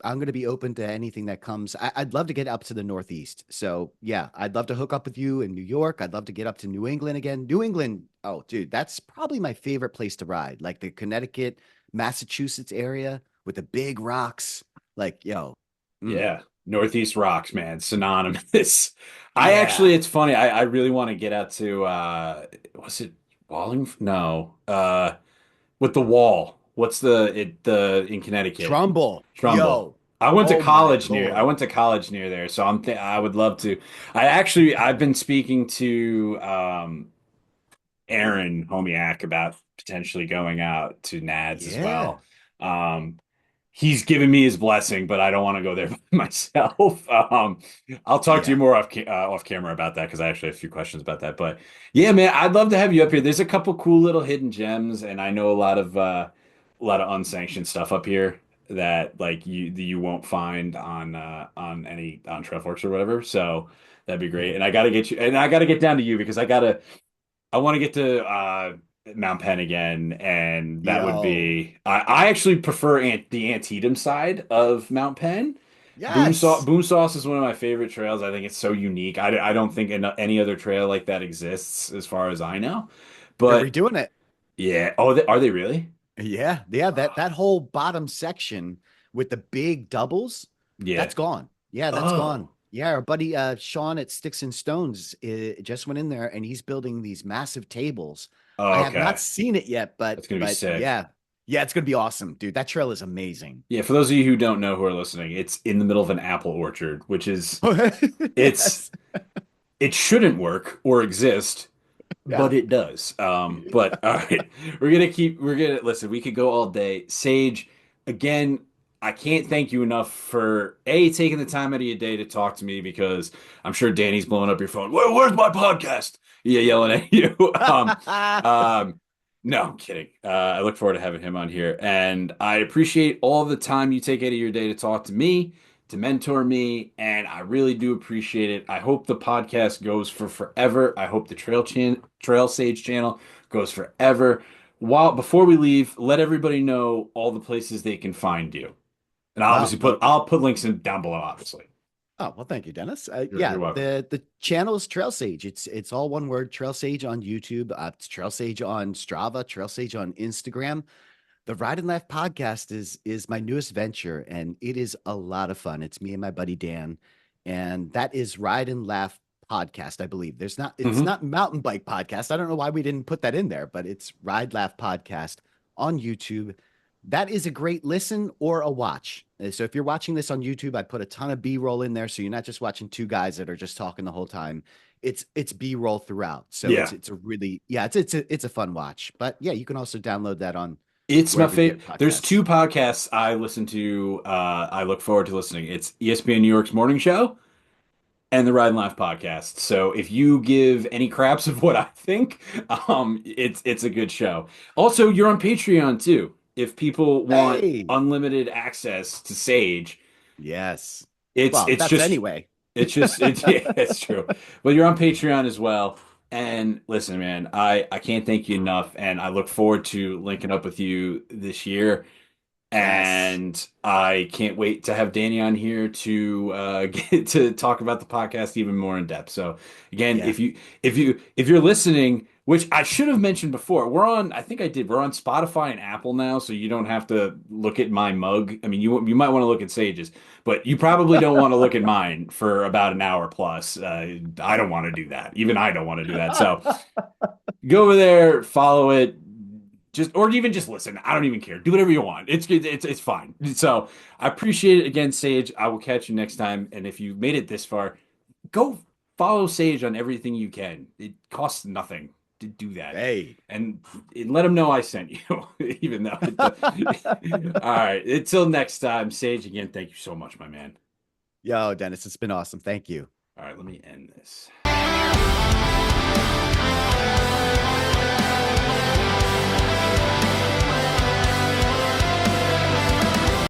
Speaker 2: I'm going to be open to anything that comes. I'd love to get up to the Northeast. So yeah, I'd love to hook up with you in New York. I'd love to get up to New England again. New England, oh dude, that's probably my favorite place to ride. Like the Connecticut, Massachusetts area with the big rocks. Like, yo, mm,
Speaker 1: Yeah. Northeast rocks, man. Synonymous. I actually,
Speaker 2: yeah,
Speaker 1: it's funny. I really want to get out to was it Wallingford? No. With the wall. What's the in Connecticut?
Speaker 2: Trumbull,
Speaker 1: Trumbull.
Speaker 2: yo, oh my
Speaker 1: I
Speaker 2: Lord.
Speaker 1: went to college near there, so I would love to. I've been speaking to Aaron Homiak about potentially going out to Nads as
Speaker 2: Yeah,
Speaker 1: well. Um, he's given me his blessing, but I don't want to go there by myself. I'll talk to you
Speaker 2: yeah.
Speaker 1: more off camera about that because I actually have a few questions about that. But yeah, man, I'd love to have you up here. There's a couple cool little hidden gems, and I know a lot of unsanctioned stuff up here that like you won't find on any on Trailforks or whatever. So that'd be great. And I got to get you, and I got to get down to you because I want to get to Mount Penn again, and that would
Speaker 2: Yo,
Speaker 1: be. I actually prefer the Antietam side of Mount Penn.
Speaker 2: yes.
Speaker 1: Boom Sauce is one of my favorite trails. I think it's so unique. I don't think any other trail like that exists, as far as I know.
Speaker 2: They're
Speaker 1: But
Speaker 2: redoing it.
Speaker 1: yeah, are they really?
Speaker 2: Yeah, yeah,
Speaker 1: Oh,
Speaker 2: that whole bottom section with the big doubles,
Speaker 1: yeah.
Speaker 2: that's gone. Yeah, that's gone.
Speaker 1: Oh,
Speaker 2: Yeah, our buddy Sean at Sticks and Stones just went in there and he's building these massive tables. I have not
Speaker 1: okay.
Speaker 2: seen it yet,
Speaker 1: That's gonna be
Speaker 2: but
Speaker 1: sick.
Speaker 2: yeah. Yeah, it's gonna be awesome, dude. That trail is amazing.
Speaker 1: Yeah, for those of you who don't know who are listening, it's in the middle of an apple orchard, which is it's
Speaker 2: Yes.
Speaker 1: it shouldn't work or exist, but
Speaker 2: Yeah.
Speaker 1: it does. But all right, we're gonna listen. We could go all day. Sage, again, I can't thank you enough for taking the time out of your day to talk to me because I'm sure Danny's blowing up your phone. Where's my podcast? Yeah, yelling at you. Um, no, I'm kidding. I look forward to having him on here, and I appreciate all the time you take out of your day to talk to me, to mentor me, and I really do appreciate it. I hope the podcast goes for forever. I hope the Trail Sage channel goes forever. While before we leave, let everybody know all the places they can find you. And
Speaker 2: Oh, well,
Speaker 1: I'll put links in down below, obviously.
Speaker 2: oh, well, thank you, Dennis.
Speaker 1: You're
Speaker 2: Yeah,
Speaker 1: welcome.
Speaker 2: the channel is TrailSage. It's all one word, TrailSage on YouTube, it's TrailSage on Strava, TrailSage on Instagram. The Ride and Laugh podcast is my newest venture, and it is a lot of fun. It's me and my buddy Dan, and that is Ride and Laugh podcast, I believe. It's
Speaker 1: Hmm.
Speaker 2: not mountain bike podcast. I don't know why we didn't put that in there, but it's Ride Laugh podcast on YouTube. That is a great listen or a watch. So if you're watching this on YouTube, I put a ton of B-roll in there, so you're not just watching two guys that are just talking the whole time. It's B-roll throughout. So
Speaker 1: Yeah.
Speaker 2: it's a really yeah, it's a fun watch. But yeah, you can also download that on
Speaker 1: It's my
Speaker 2: wherever you
Speaker 1: favorite.
Speaker 2: get
Speaker 1: There's two
Speaker 2: podcasts.
Speaker 1: podcasts I listen to. I look forward to listening. It's ESPN New York's Morning Show and the Ride and Laugh podcast. So if you give any craps of what I think, it's a good show. Also, you're on Patreon too. If people want
Speaker 2: Hey,
Speaker 1: unlimited access to Sage,
Speaker 2: yes.
Speaker 1: it's
Speaker 2: Well,
Speaker 1: it's
Speaker 2: that's
Speaker 1: just
Speaker 2: anyway.
Speaker 1: it's yeah, it's true. But you're on Patreon as well. And listen, man, I can't thank you enough, and I look forward to linking up with you this year.
Speaker 2: Yes.
Speaker 1: And I can't wait to have Danny on here to get to talk about the podcast even more in depth. So again,
Speaker 2: Yeah.
Speaker 1: if you're listening, which I should have mentioned before, I think I did. We're on Spotify and Apple now, so you don't have to look at my mug. I mean, you might want to look at Sage's, but you probably don't want to look at mine for about an hour plus. I don't want to do that. Even I don't want to do that. So go over there, follow it, just or even just listen. I don't even care. Do whatever you want. It's fine. So I appreciate it again, Sage. I will catch you next time. And if you've made it this far, go follow Sage on everything you can. It costs nothing to do that.
Speaker 2: Hey.
Speaker 1: And let him know I sent you, even though all right. Until next time, Sage, again, thank you so much, my man.
Speaker 2: Yo, Dennis, it's been awesome. Thank you.
Speaker 1: All right, let me end this.